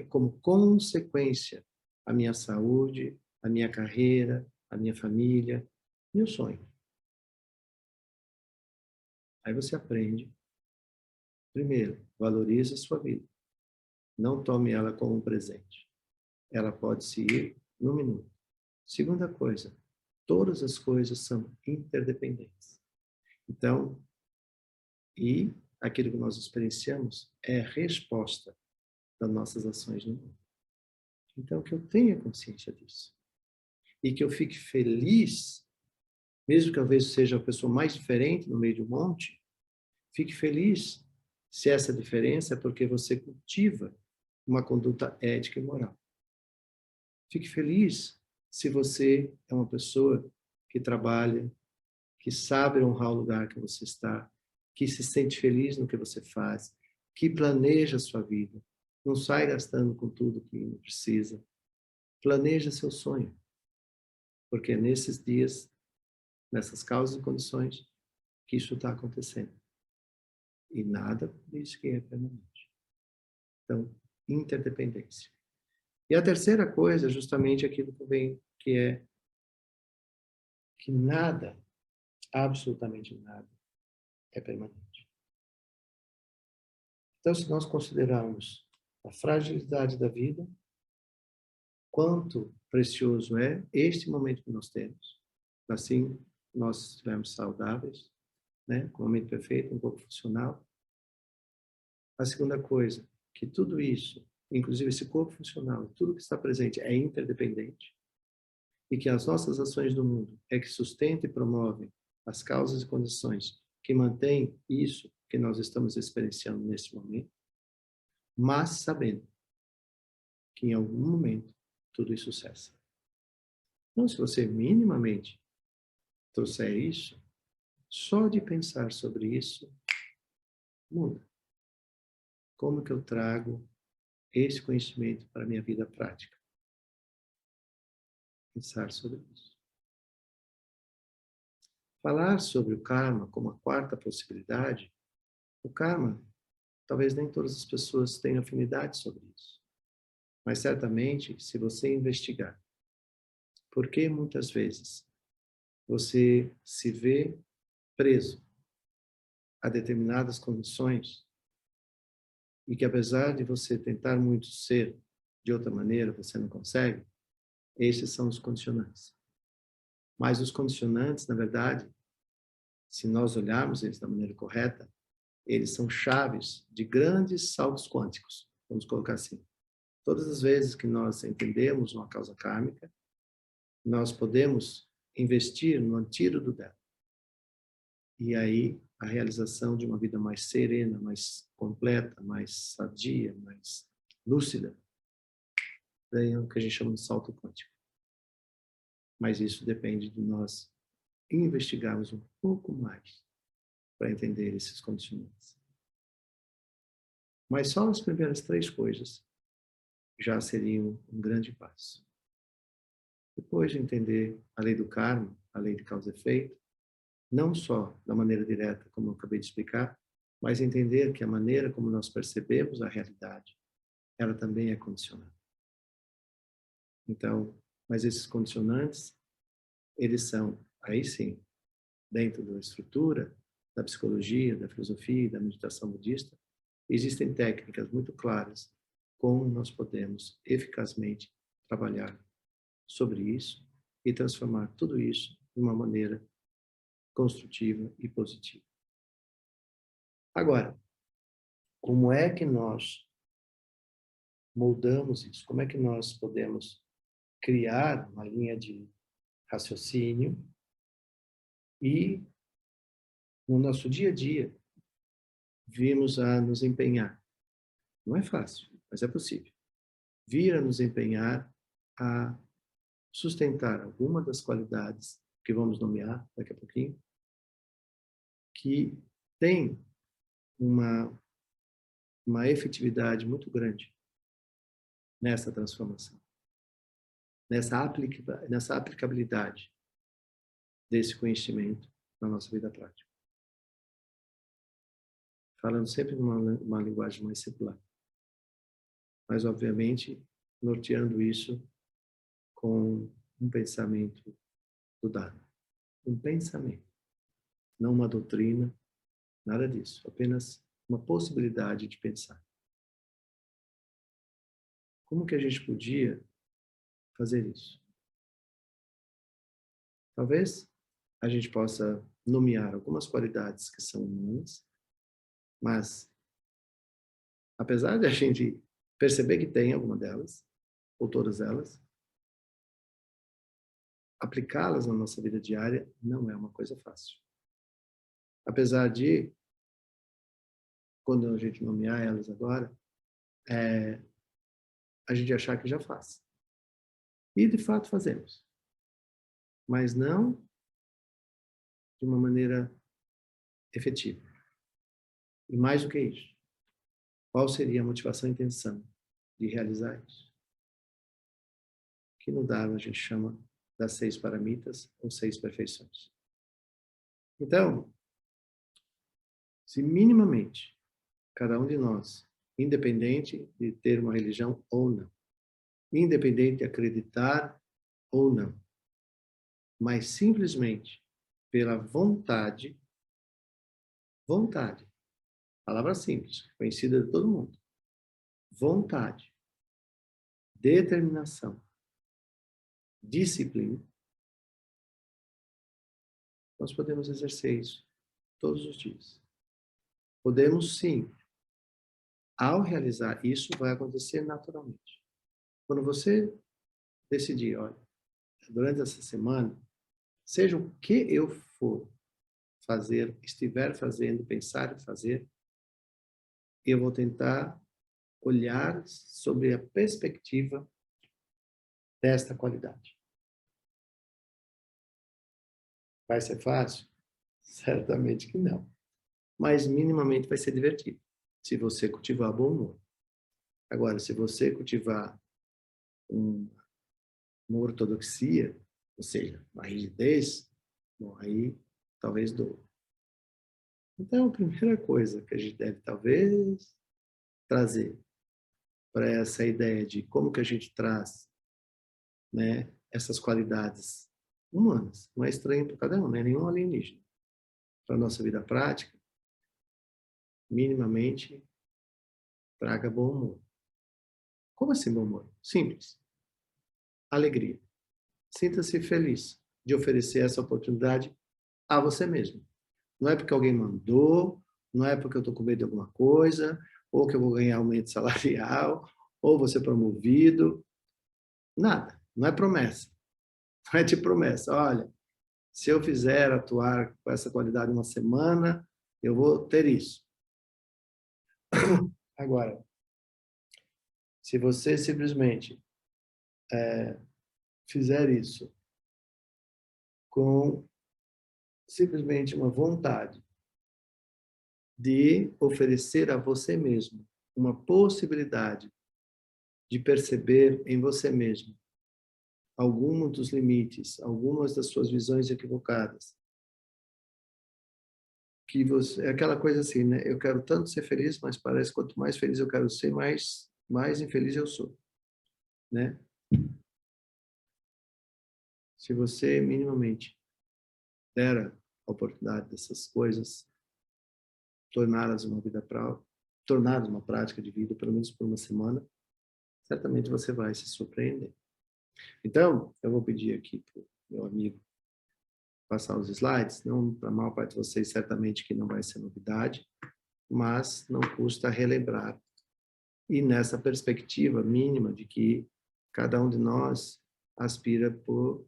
como consequência a minha saúde, a minha carreira, a minha família, meu sonho. Aí você aprende. Primeiro, valorize a sua vida. Não tome ela como um presente. Ela pode se ir num minuto. Segunda coisa, todas as coisas são interdependentes. Então, e aquilo que nós experienciamos é a resposta das nossas ações no mundo. Então, que eu tenha consciência disso. E que eu fique feliz, mesmo que talvez seja a pessoa mais diferente no meio de um monte, fique feliz se essa diferença é porque você cultiva uma conduta ética e moral. Fique feliz se você é uma pessoa que trabalha, que sabe honrar o lugar que você está, que se sente feliz no que você faz, que planeja a sua vida. Não sai gastando com tudo que não precisa. Planeja seu sonho. Porque é nesses dias, nessas causas e condições, que isso está acontecendo. E nada diz que é permanente. Então, interdependência. E a terceira coisa é justamente aquilo também que é que nada, absolutamente nada, é permanente. Então, se nós considerarmos a fragilidade da vida, quanto precioso é este momento que nós temos, assim nós estivermos saudáveis, né, com a mente perfeita, um corpo funcional. A segunda coisa, que tudo isso, inclusive esse corpo funcional, tudo que está presente é interdependente, e que as nossas ações no mundo é que sustentam e promovem as causas e condições que mantêm isso que nós estamos experienciando nesse momento, mas sabendo que em algum momento tudo isso cessa. Então, se você minimamente trouxer isso, só de pensar sobre isso, muda. Como que eu trago esse conhecimento para a minha vida prática? Pensar sobre isso. Falar sobre o karma como a quarta possibilidade, o karma, talvez nem todas as pessoas tenham afinidade sobre isso. Mas certamente, se você investigar, por que muitas vezes você se vê preso a determinadas condições e que apesar de você tentar muito ser de outra maneira, você não consegue, esses são os condicionantes. Mas os condicionantes, na verdade, se nós olharmos eles da maneira correta, eles são chaves de grandes saltos quânticos, vamos colocar assim. Todas as vezes que nós entendemos uma causa kármica, nós podemos investir no antídoto dela. E aí, a realização de uma vida mais serena, mais completa, mais sadia, mais lúcida, ganha o que a gente chama de salto quântico. Mas isso depende de nós investigarmos um pouco mais para entender esses condicionantes. Mas só as primeiras três coisas já seriam um grande passo. Depois de entender a lei do karma, a lei de causa e efeito, não só da maneira direta, como eu acabei de explicar, mas entender que a maneira como nós percebemos a realidade, ela também é condicionada. Então, mas esses condicionantes, eles são, aí sim, dentro da estrutura da psicologia, da filosofia e da meditação budista, existem técnicas muito claras como nós podemos eficazmente trabalhar sobre isso e transformar tudo isso de uma maneira construtiva e positiva. Agora, como é que nós moldamos isso? Como é que nós podemos criar uma linha de raciocínio e, no nosso dia a dia, virmos a nos empenhar? Não é fácil, mas é possível. Vir a nos empenhar a sustentar alguma das qualidades que vamos nomear daqui a pouquinho, que tem uma efetividade muito grande nessa transformação, nessa aplicabilidade desse conhecimento na nossa vida prática. Falando sempre numa linguagem mais secular. Mas, obviamente, norteando isso com um pensamento do Dharma. Um pensamento, não uma doutrina, nada disso. Apenas uma possibilidade de pensar. Como que a gente podia fazer isso? Talvez a gente possa nomear algumas qualidades que são humanas, mas, apesar de a gente perceber que tem alguma delas, ou todas elas, aplicá-las na nossa vida diária não é uma coisa fácil. Apesar de, quando a gente nomear elas agora, a gente achar que já faz. E, de fato, fazemos. Mas não de uma maneira efetiva. E mais do que isso, qual seria a motivação e intenção de realizar isso? Que no Dharma a gente chama das 6 paramitas ou 6 perfeições. Então, se minimamente cada um de nós, independente de ter uma religião ou não, independente de acreditar ou não, mas simplesmente pela vontade, palavra simples, conhecida de todo mundo, vontade, determinação, disciplina, nós podemos exercer isso todos os dias. Podemos sim. Ao realizar isso, vai acontecer naturalmente. Quando você decidir, olha, durante essa semana, seja o que eu for fazer, estiver fazendo, pensar em fazer, eu vou tentar olhar sobre a perspectiva desta qualidade. Vai ser fácil? Certamente que não. Mas minimamente vai ser divertido, se você cultivar bom humor. Agora, se você cultivar uma ortodoxia, ou seja, uma rigidez, bom, aí talvez doa. Então, a primeira coisa que a gente deve talvez trazer para essa ideia de como que a gente traz, né, essas qualidades humanas, não é estranho para cada um, não é nenhum alienígena, para a nossa vida prática, minimamente traga bom humor. Como assim bom humor? Simples. Alegria. Sinta-se feliz de oferecer essa oportunidade a você mesmo. Não é porque alguém mandou, não é porque eu estou com medo de alguma coisa, ou que eu vou ganhar aumento salarial, ou vou ser promovido. Nada. Não é promessa. Não é de promessa. Olha, se eu fizer atuar com essa qualidade uma semana, eu vou ter isso. Agora, se você simplesmente fizer isso com simplesmente uma vontade de oferecer a você mesmo uma possibilidade de perceber em você mesmo alguns dos limites, algumas das suas visões equivocadas, que você, é aquela coisa assim, né? Eu quero tanto ser feliz, mas parece que quanto mais feliz eu quero ser, mais infeliz eu sou, né? Se você minimamente der a oportunidade dessas coisas, torná-las uma prática de vida, pelo menos por uma semana, certamente você vai se surpreender. Então, eu vou pedir aqui para o meu amigo passar os slides, não para a maior parte de vocês, certamente que não vai ser novidade, mas não custa relembrar. E nessa perspectiva mínima de que cada um de nós aspira por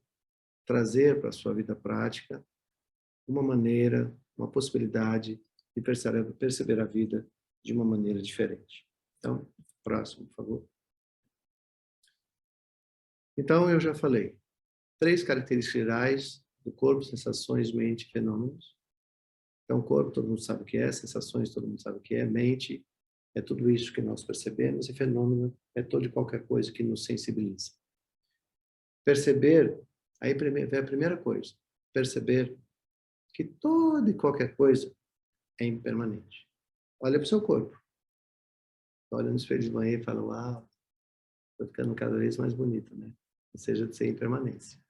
trazer para a sua vida prática uma maneira, uma possibilidade de perceber a vida de uma maneira diferente. Então, próximo, por favor. Então, eu já falei. 3 características gerais do corpo, sensações, mente e fenômenos. Então, corpo, todo mundo sabe o que é, sensações, todo mundo sabe o que é, mente, é tudo isso que nós percebemos, e fenômeno é toda e qualquer coisa que nos sensibiliza. Perceber, aí vem a primeira coisa, perceber que toda e qualquer coisa é impermanente. Olha para o seu corpo. Olha no espelho de manhã e fala, uau, estou ficando cada vez mais bonito, né? Ou seja, de ser impermanência.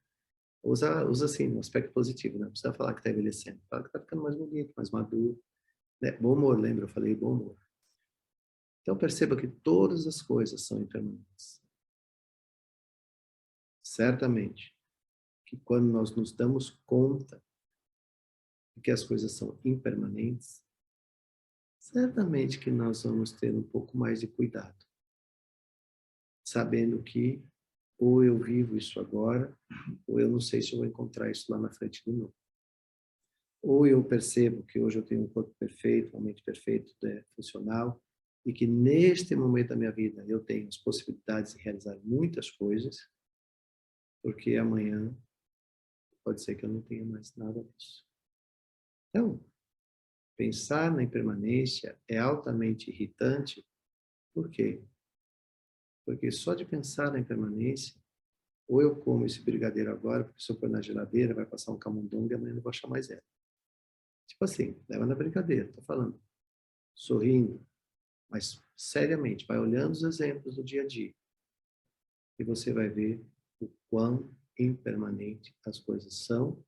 Usa assim, no aspecto positivo, né? Não precisa falar que está envelhecendo. Fala que está ficando mais bonito, mais maduro. Né? Bom humor, lembra? Eu falei bom humor. Então perceba que todas as coisas são impermanentes. Certamente que quando nós nos damos conta de que as coisas são impermanentes, certamente que nós vamos ter um pouco mais de cuidado. Sabendo que ou eu vivo isso agora, ou eu não sei se eu vou encontrar isso lá na frente de novo. Ou eu percebo que hoje eu tenho um corpo perfeito, uma mente perfeita, funcional, e que neste momento da minha vida eu tenho as possibilidades de realizar muitas coisas, porque amanhã pode ser que eu não tenha mais nada disso. Então, Pensar na impermanência é altamente irritante. Por quê? Porque só de pensar na impermanência, ou eu como esse brigadeiro agora, porque se eu pôr na geladeira, vai passar um camundongo e amanhã eu não vou achar mais ela. Tipo assim, leva na brincadeira, tô falando. Sorrindo, mas seriamente, vai olhando os exemplos do dia a dia. E você vai ver o quão impermanente as coisas são.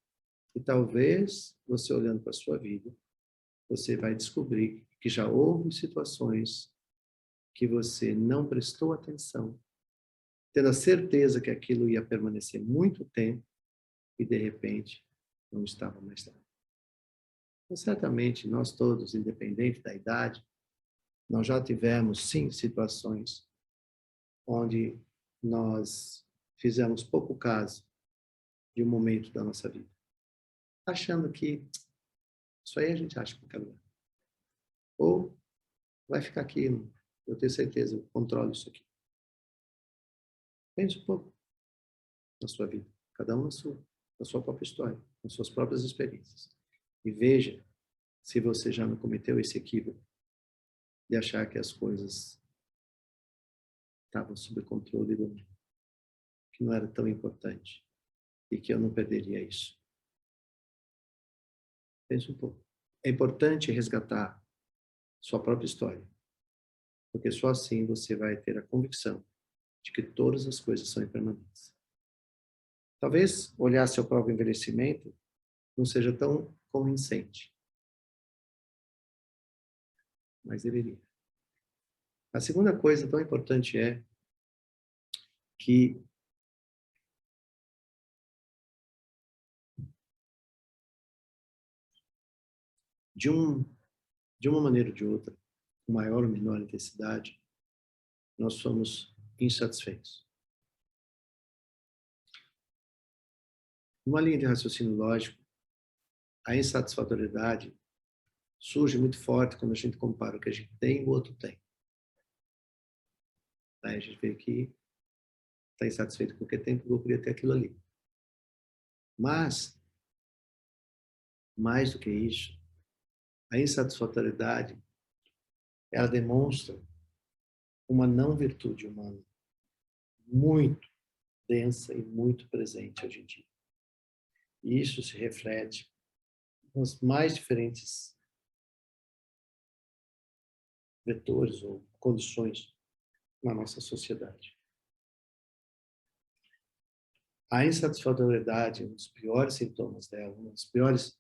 E talvez, você olhando para a sua vida, você vai descobrir que já houve situações que você não prestou atenção, tendo a certeza que aquilo ia permanecer muito tempo e, de repente, não estava mais lá. Então, certamente, nós todos, independente da idade, nós já tivemos, sim, situações onde nós fizemos pouco caso de um momento da nossa vida, achando que isso aí a gente acha em qualquer lugar. Ou vai ficar aqui, eu tenho certeza, eu controlo isso aqui. Pense um pouco na sua vida, cada um na sua própria história, nas suas próprias experiências. E veja se você já não cometeu esse equívoco de achar que as coisas estavam sob controle do mundo, que não era tão importante e que eu não perderia isso. Pense um pouco. É importante resgatar sua própria história, porque só assim você vai ter a convicção de que todas as coisas são impermanentes. Talvez olhar seu próprio envelhecimento não seja tão convincente, mas deveria. A segunda coisa tão importante é que de uma maneira ou de outra, com maior ou menor intensidade, nós somos insatisfeitos. Numa linha de raciocínio lógico, a insatisfatoriedade surge muito forte quando a gente compara o que a gente tem e o outro tem. Aí a gente vê que está insatisfeito com o que tem, porque eu queria ter aquilo ali. Mas, mais do que isso, a insatisfatoriedade, ela demonstra uma não virtude humana muito densa e muito presente hoje em dia. E isso se reflete nos mais diferentes vetores ou condições na nossa sociedade. A insatisfatoriedade, um dos piores sintomas dela, um dos piores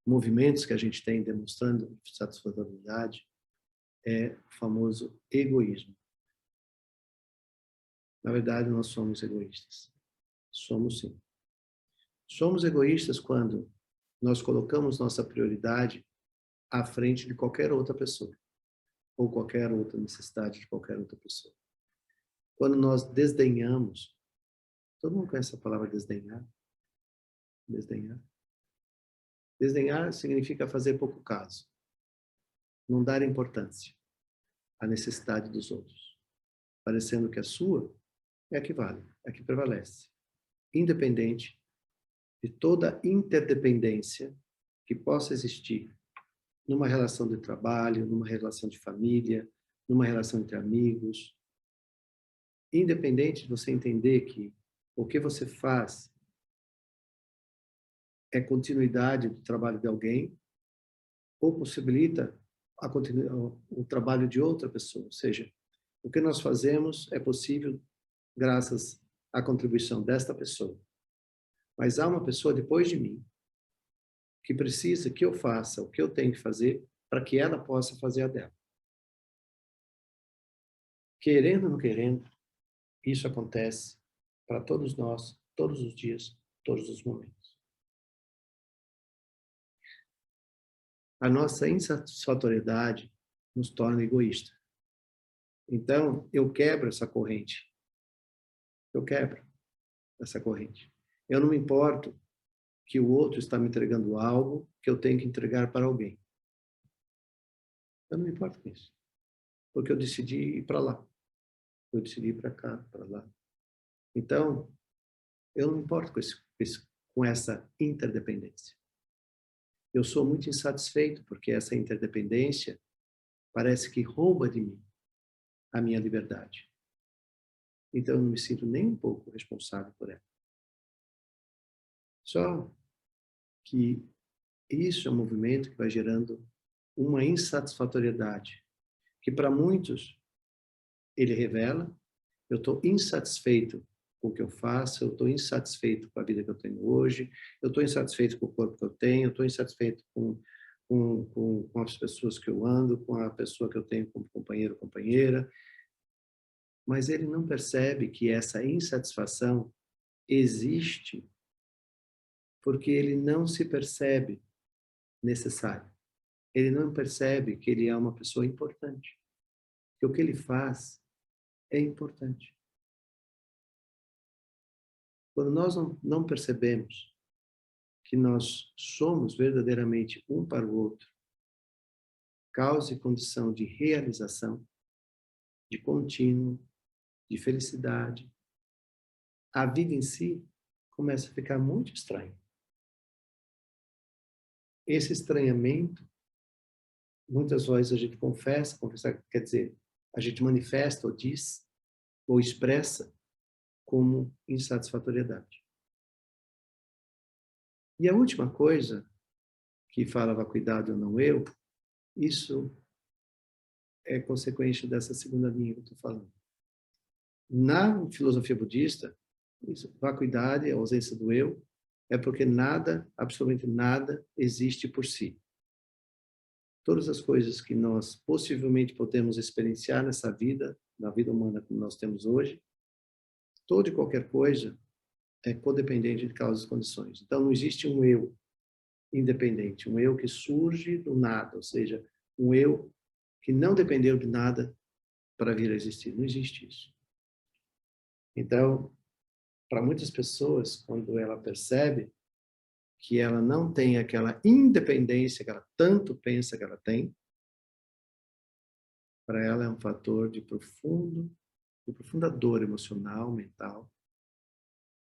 movimentos que a gente tem demonstrando insatisfatoriedade é o famoso egoísmo. Na verdade, nós somos egoístas. Somos sim. Somos egoístas quando nós colocamos nossa prioridade à frente de qualquer outra pessoa ou qualquer outra necessidade de qualquer outra pessoa. Quando nós desdenhamos, todo mundo conhece a palavra desdenhar? Desdenhar. Desdenhar significa fazer pouco caso, não dar importância à necessidade dos outros, parecendo que a sua é a que vale, é a que prevalece, independente de toda interdependência que possa existir numa relação de trabalho, numa relação de família, numa relação entre amigos, independente de você entender que o que você faz é continuidade do trabalho de alguém ou possibilita o trabalho de outra pessoa. Ou seja, o que nós fazemos é possível graças à contribuição desta pessoa. Mas há uma pessoa depois de mim que precisa que eu faça o que eu tenho que fazer para que ela possa fazer a dela. Querendo ou não querendo, isso acontece para todos nós, todos os dias, todos os momentos. A nossa insatisfatoriedade nos torna egoísta. Então, eu quebro essa corrente. Eu quebro essa corrente. Eu não me importo que o outro está me entregando algo que eu tenho que entregar para alguém. Eu não me importo com isso. Porque eu decidi ir para lá. Eu decidi ir para cá, para lá. Então, eu não me importo com essa interdependência. eu sou muito insatisfeito porque essa interdependência parece que rouba de mim a minha liberdade. Então, eu não me sinto nem um pouco responsável por ela. Só que isso é um movimento que vai gerando uma insatisfatoriedade, que para muitos ele revela: eu estou insatisfeito com o que eu faço, eu estou insatisfeito com a vida que eu tenho hoje, eu estou insatisfeito com o corpo que eu tenho, eu estou insatisfeito com as pessoas que eu ando, com a pessoa que eu tenho como companheiro ou companheira. Mas ele não percebe que essa insatisfação existe porque ele não se percebe necessário. Ele não percebe que ele é uma pessoa importante, que o que ele faz é importante. Quando nós não percebemos que nós somos verdadeiramente um para o outro, causa e condição de realização, de contínuo, de felicidade, a vida em si começa a ficar muito estranha. Esse estranhamento, muitas vezes a gente confessar quer dizer, a gente manifesta ou diz, ou expressa como insatisfatoriedade. E a última coisa que fala vacuidade ou não eu, isso é consequência dessa segunda linha que eu estou falando. Na filosofia budista, isso, vacuidade, a ausência do eu, é porque nada, absolutamente nada, existe por si. Todas as coisas que nós possivelmente podemos experienciar nessa vida, na vida humana como nós temos hoje, toda e qualquer coisa é codependente de causas e condições. Então, não existe um eu independente, um eu que surge do nada, ou seja, um eu que não dependeu de nada para vir a existir. Não existe isso. Então, para muitas pessoas, quando ela percebe que ela não tem aquela independência que ela tanto pensa que ela tem, para ela é um fator de profunda dor emocional, mental,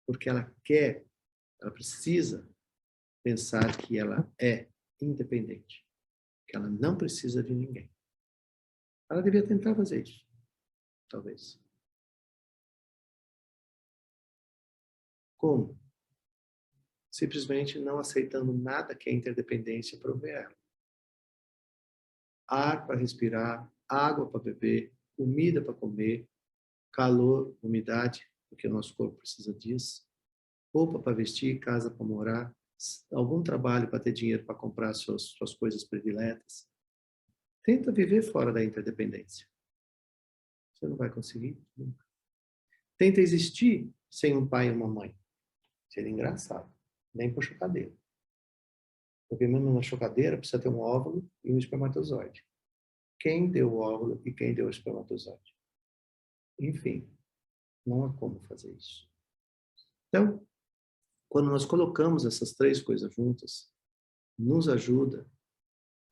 porque ela precisa pensar que ela é independente, que ela não precisa de ninguém. Ela devia tentar fazer isso, talvez. Como? Simplesmente não aceitando nada que a interdependência provê a ela. Ar para respirar, água para beber, comida para comer, calor, umidade, porque o nosso corpo precisa disso, roupa para vestir, casa para morar, algum trabalho para ter dinheiro para comprar suas coisas prediletas. Tenta viver fora da interdependência. Você não vai conseguir nunca. Tenta existir sem um pai e uma mãe. Seria engraçado. Nem por chocadeira. Porque mesmo na chocadeira precisa ter um óvulo e um espermatozoide. Quem deu o óvulo e quem deu o espermatozoide? Enfim, não há como fazer isso. Então, quando nós colocamos essas três coisas juntas, nos ajuda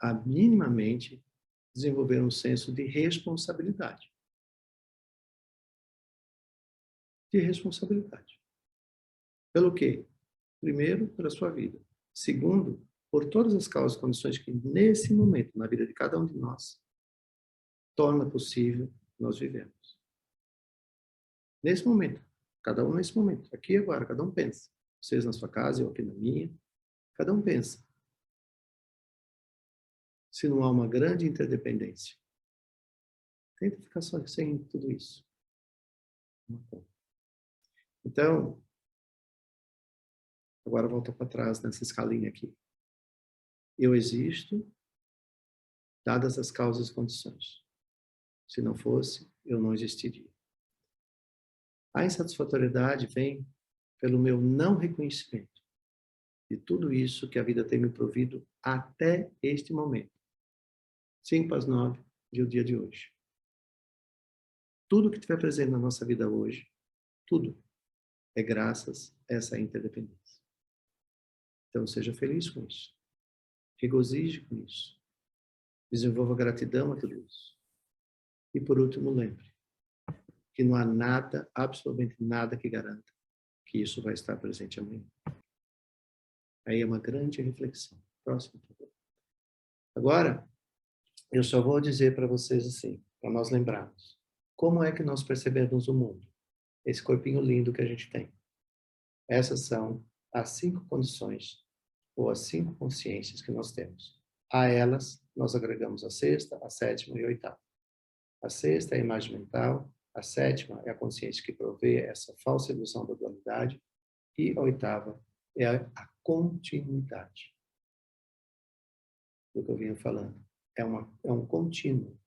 a minimamente desenvolver um senso de responsabilidade. De responsabilidade. Pelo quê? Primeiro, pela sua vida. Segundo, por todas as causas e condições que, nesse momento, na vida de cada um de nós, torna possível nós vivemos. Nesse momento. Cada um nesse momento. Aqui e agora, cada um pensa. Vocês na sua casa, eu aqui na minha. Cada um pensa. Se não há uma grande interdependência. Tenta ficar só sem tudo isso. Então, agora volta para trás nessa escalinha aqui. Eu existo, dadas as causas e condições. Se não fosse, eu não existiria. A insatisfatoriedade vem pelo meu não reconhecimento de tudo isso que a vida tem me provido até este momento. 8:55 do dia de hoje. Tudo que estiver presente na nossa vida hoje, tudo, é graças a essa interdependência. Então, seja feliz com isso. Regozije com isso. Desenvolva gratidão a tudo isso. E, por último, lembre que não há nada, absolutamente nada que garanta que isso vai estar presente amanhã. Aí é uma grande reflexão. Próximo, por favor. Agora, eu só vou dizer para vocês assim, para nós lembrarmos. Como é que nós percebemos o mundo? Esse corpinho lindo que a gente tem. Essas são as 5 condições, ou as 5 consciências que nós temos. A elas, nós agregamos a 6ª, a 7ª e a 8ª. A 6ª é a imagem mental, a 7ª é a consciência que provê essa falsa ilusão da dualidade, e a 8ª é a continuidade. Do que eu vinha falando. É um contínuo.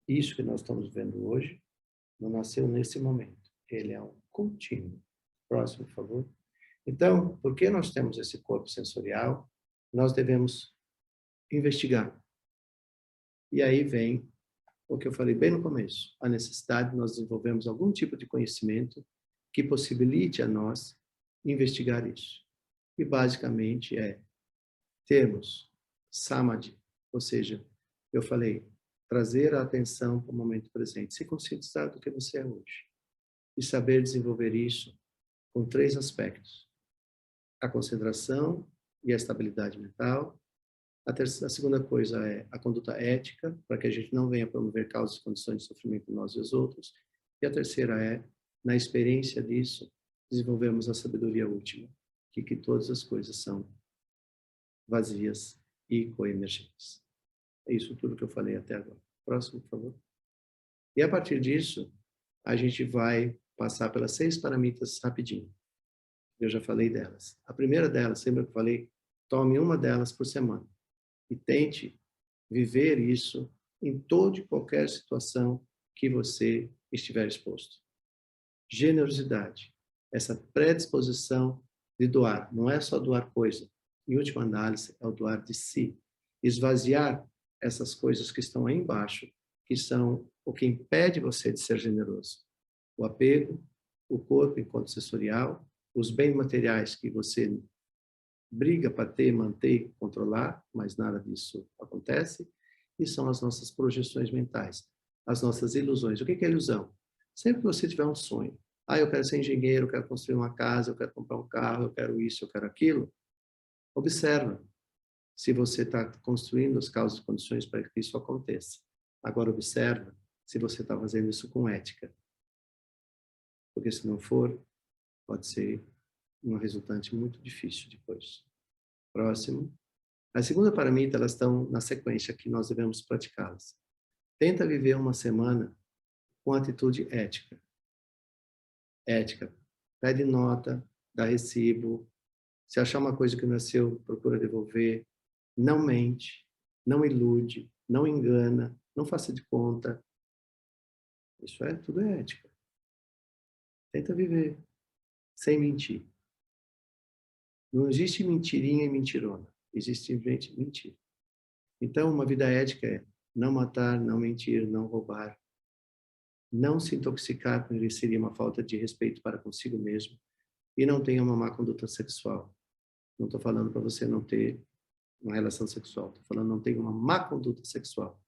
Isso que nós estamos vendo hoje não nasceu nesse momento. Ele é um contínuo. Próximo, por favor. Então, porque nós temos esse corpo sensorial, nós devemos investigar. E aí vem o que eu falei bem no começo, a necessidade de nós desenvolvermos algum tipo de conhecimento que possibilite a nós investigar isso. E basicamente é termos samadhi, ou seja, eu falei, trazer a atenção para o momento presente, se conscientizar do que você é hoje. E saber desenvolver isso com 3 aspectos. A concentração e a estabilidade mental. A segunda coisa é a conduta ética, para que a gente não venha promover causas e condições de sofrimento em nós e os outros. E a terceira é, na experiência disso, desenvolvemos a sabedoria última, que todas as coisas são vazias e coemergentes. É isso tudo que eu falei até agora. Próximo, por favor. E a partir disso, a gente vai passar pelas 6 paramitas rapidinho. Eu já falei delas. A primeira delas, sempre que eu falei, tome uma delas por semana. E tente viver isso em toda e qualquer situação que você estiver exposto. Generosidade. Essa predisposição de doar. Não é só doar coisa. Em última análise, é o doar de si. Esvaziar essas coisas que estão aí embaixo, que são o que impede você de ser generoso. O apego, o corpo enquanto sensorial, os bens materiais que você briga para ter, manter, controlar, mas nada disso acontece, e são as nossas projeções mentais, as nossas ilusões. O que é ilusão? Sempre que você tiver um sonho, eu quero ser engenheiro, eu quero construir uma casa, eu quero comprar um carro, eu quero isso, eu quero aquilo, observa se você está construindo as causas e condições para que isso aconteça. Agora observa se você está fazendo isso com ética. Porque se não for, pode ser um resultante muito difícil depois. Próximo. A segunda paramita, elas estão na sequência que nós devemos praticá-las. Tenta viver uma semana com atitude ética. Ética. Pede nota, dá recibo. Se achar uma coisa que não é seu, procura devolver. Não mente, não ilude, não engana, não faça de conta. Isso tudo é ética. Tenta viver sem mentir. Não existe mentirinha e mentirona. Existe simplesmente mentira. Então, uma vida ética é não matar, não mentir, não roubar, não se intoxicar, porque seria uma falta de respeito para consigo mesmo, e não tenha uma má conduta sexual. Não estou falando para você não ter uma relação sexual, estou falando não ter uma má conduta sexual.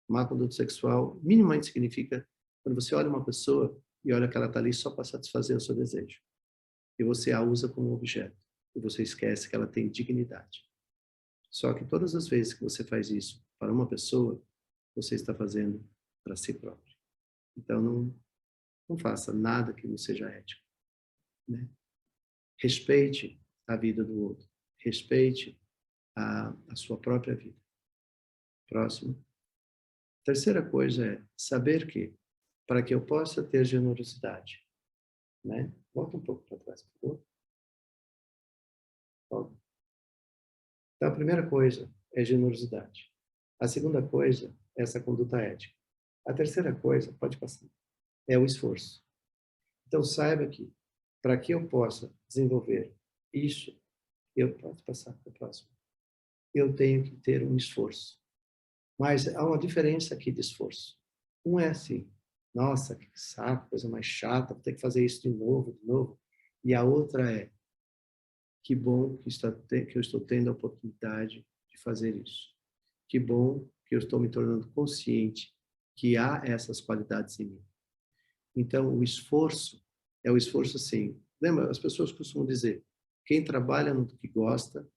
Má conduta sexual, minimamente significa quando você olha uma pessoa e olha que ela está ali só para satisfazer o seu desejo. E você a usa como objeto. E você esquece que ela tem dignidade. Só que todas as vezes que você faz isso para uma pessoa, você está fazendo para si próprio. Então, não faça nada que não seja ético. Né? Respeite a vida do outro. Respeite a sua própria vida. Próximo. Terceira coisa é saber que, para que eu possa ter generosidade, né? Volta um pouco para trás, por favor. Volta. Então, a primeira coisa é generosidade. A segunda coisa é essa conduta ética. A terceira coisa, pode passar, é o esforço. Então, saiba que, para que eu possa desenvolver isso, eu posso passar para o próximo. Eu tenho que ter um esforço. Mas há uma diferença aqui de esforço. Um é assim, nossa, que saco, coisa mais chata, vou ter que fazer isso de novo, de novo. E a outra é, que bom que eu estou tendo a oportunidade de fazer isso. Que bom que eu estou me tornando consciente que há essas qualidades em mim. Então, o esforço é o esforço assim. Lembra, as pessoas costumam dizer, quem trabalha no que gosta,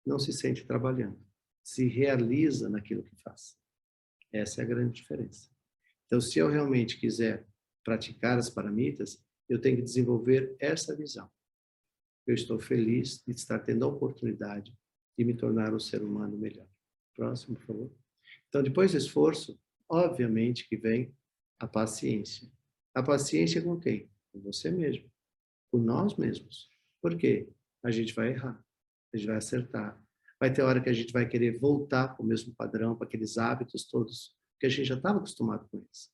não se sente trabalhando, se realiza naquilo que faz. Essa é a grande diferença. Então, se eu realmente quiser praticar as paramitas, eu tenho que desenvolver essa visão. Eu estou feliz de estar tendo a oportunidade de me tornar um ser humano melhor. Próximo, por favor. Então, depois do esforço, obviamente que vem a paciência. A paciência com quem? Com você mesmo. Com nós mesmos. Por quê? A gente vai errar. A gente vai acertar. Vai ter hora que a gente vai querer voltar para o mesmo padrão, para aqueles hábitos todos, que a gente já estava acostumado com eles.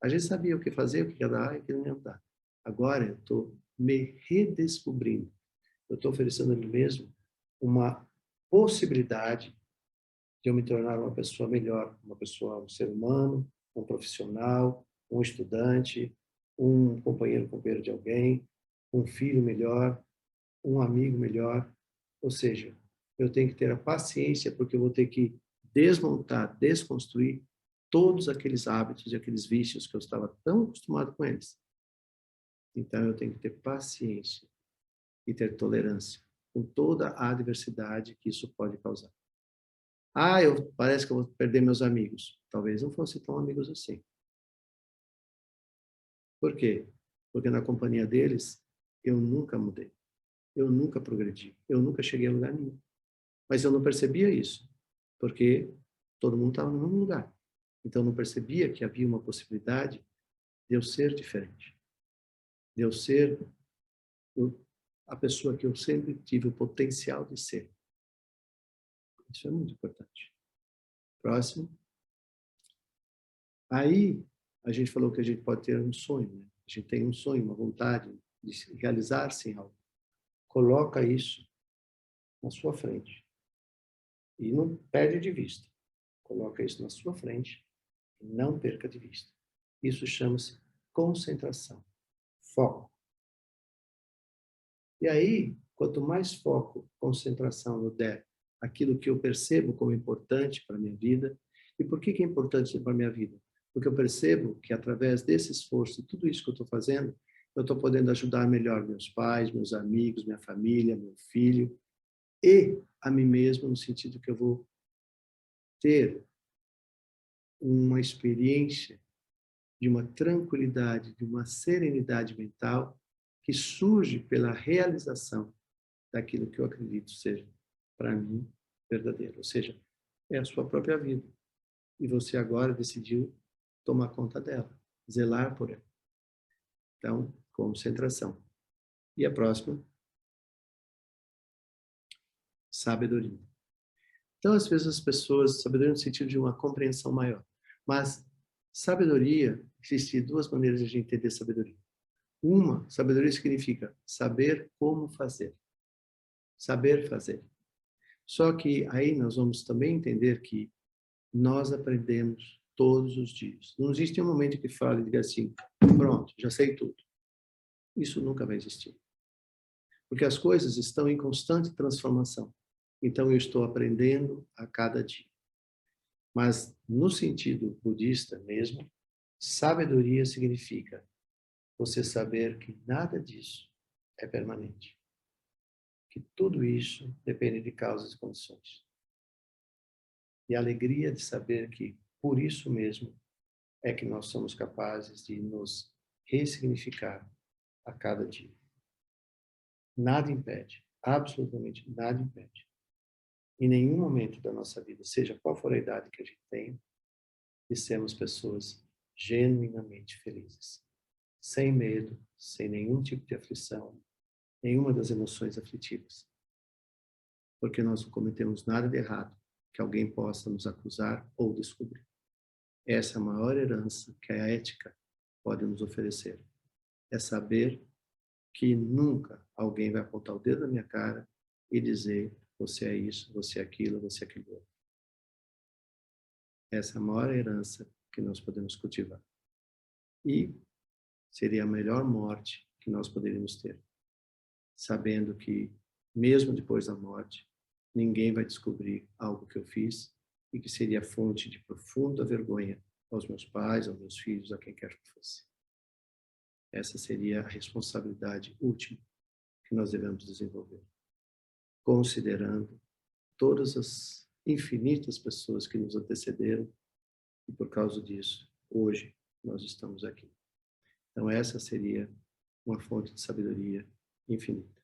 A gente sabia o que fazer, o que ia dar e o que não ia dar. Agora eu estou me redescobrindo. Eu estou oferecendo a mim mesmo uma possibilidade de eu me tornar uma pessoa melhor, uma pessoa, um ser humano, um profissional, um estudante, um companheiro de alguém, um filho melhor, um amigo melhor. Ou seja, eu tenho que ter a paciência, porque eu vou ter que desmontar, desconstruir todos aqueles hábitos e aqueles vícios que eu estava tão acostumado com eles. Então, eu tenho que ter paciência e ter tolerância com toda a adversidade que isso pode causar. Parece que eu vou perder meus amigos. Talvez não fossem tão amigos assim. Por quê? Porque na companhia deles, eu nunca mudei. Eu nunca progredi. Eu nunca cheguei a lugar nenhum. Mas eu não percebia isso, porque todo mundo estava no mesmo lugar. Então, eu não percebia que havia uma possibilidade de eu ser diferente. De eu ser a pessoa que eu sempre tive o potencial de ser. Isso é muito importante. Próximo. Aí, a gente falou que a gente pode ter um sonho, né? A gente tem um sonho, uma vontade de se realizar-se em algo. Coloca isso na sua frente. E não perde de vista. Coloca isso na sua frente e não perca de vista. Isso chama-se concentração, foco. E aí, quanto mais foco, concentração eu der aquilo que eu percebo como importante para a minha vida, e por que é importante para a minha vida? Porque eu percebo que através desse esforço, tudo isso que eu estou fazendo, eu estou podendo ajudar melhor meus pais, meus amigos, minha família, meu filho, e a mim mesmo, no sentido que eu vou ter uma experiência de uma tranquilidade, de uma serenidade mental que surge pela realização daquilo que eu acredito seja, para mim, verdadeiro. Ou seja, é a sua própria vida. E você agora decidiu tomar conta dela, zelar por ela. Então, concentração. E a próxima? Sabedoria. Então, às vezes as pessoas, sabedoria no sentido de uma compreensão maior. Mas sabedoria, existem duas maneiras de a gente entender sabedoria. Uma, sabedoria significa saber como fazer. Saber fazer. Só que aí nós vamos também entender que nós aprendemos todos os dias. Não existe um momento que fale e diga assim, pronto, já sei tudo. Isso nunca vai existir. Porque as coisas estão em constante transformação. Então, eu estou aprendendo a cada dia. Mas, no sentido budista mesmo, sabedoria significa você saber que nada disso é permanente. Que tudo isso depende de causas e condições. E a alegria de saber que, por isso mesmo, é que nós somos capazes de nos ressignificar a cada dia. Nada impede, absolutamente nada impede. Em nenhum momento da nossa vida, seja qual for a idade que a gente tenha, de sermos pessoas genuinamente felizes. Sem medo, sem nenhum tipo de aflição, nenhuma das emoções aflitivas. Porque nós não cometemos nada de errado que alguém possa nos acusar ou descobrir. Essa é a maior herança que a ética pode nos oferecer. É saber que nunca alguém vai apontar o dedo na minha cara e dizer você é isso, você é aquilo, você é aquilo outro. Essa é a maior herança que nós podemos cultivar. E seria a melhor morte que nós poderíamos ter. Sabendo que, mesmo depois da morte, ninguém vai descobrir algo que eu fiz e que seria fonte de profunda vergonha aos meus pais, aos meus filhos, a quem quer que fosse. Essa seria a responsabilidade última que nós devemos desenvolver, considerando todas as infinitas pessoas que nos antecederam e por causa disso, hoje, nós estamos aqui. Então, essa seria uma fonte de sabedoria infinita.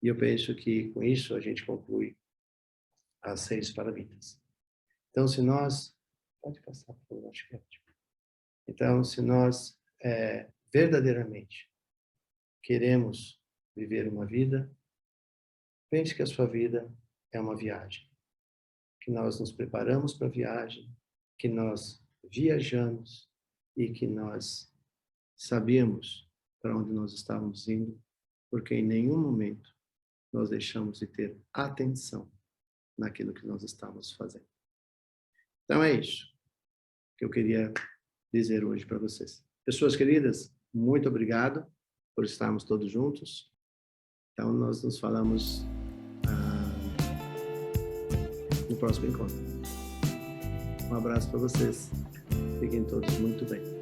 E eu penso que, com isso, a gente conclui as 6 paramitas. Então, se nós... Pode passar, por favor, acho que é ótimo. Então, se nós verdadeiramente queremos viver uma vida, pense que a sua vida é uma viagem. Que nós nos preparamos para a viagem, que nós viajamos e que nós sabíamos para onde nós estávamos indo, porque em nenhum momento nós deixamos de ter atenção naquilo que nós estamos fazendo. Então é isso que eu queria dizer hoje para vocês. Pessoas queridas, muito obrigado por estarmos todos juntos. Então nós nos falamos no próximo encontro. Um abraço para vocês. Fiquem todos muito bem.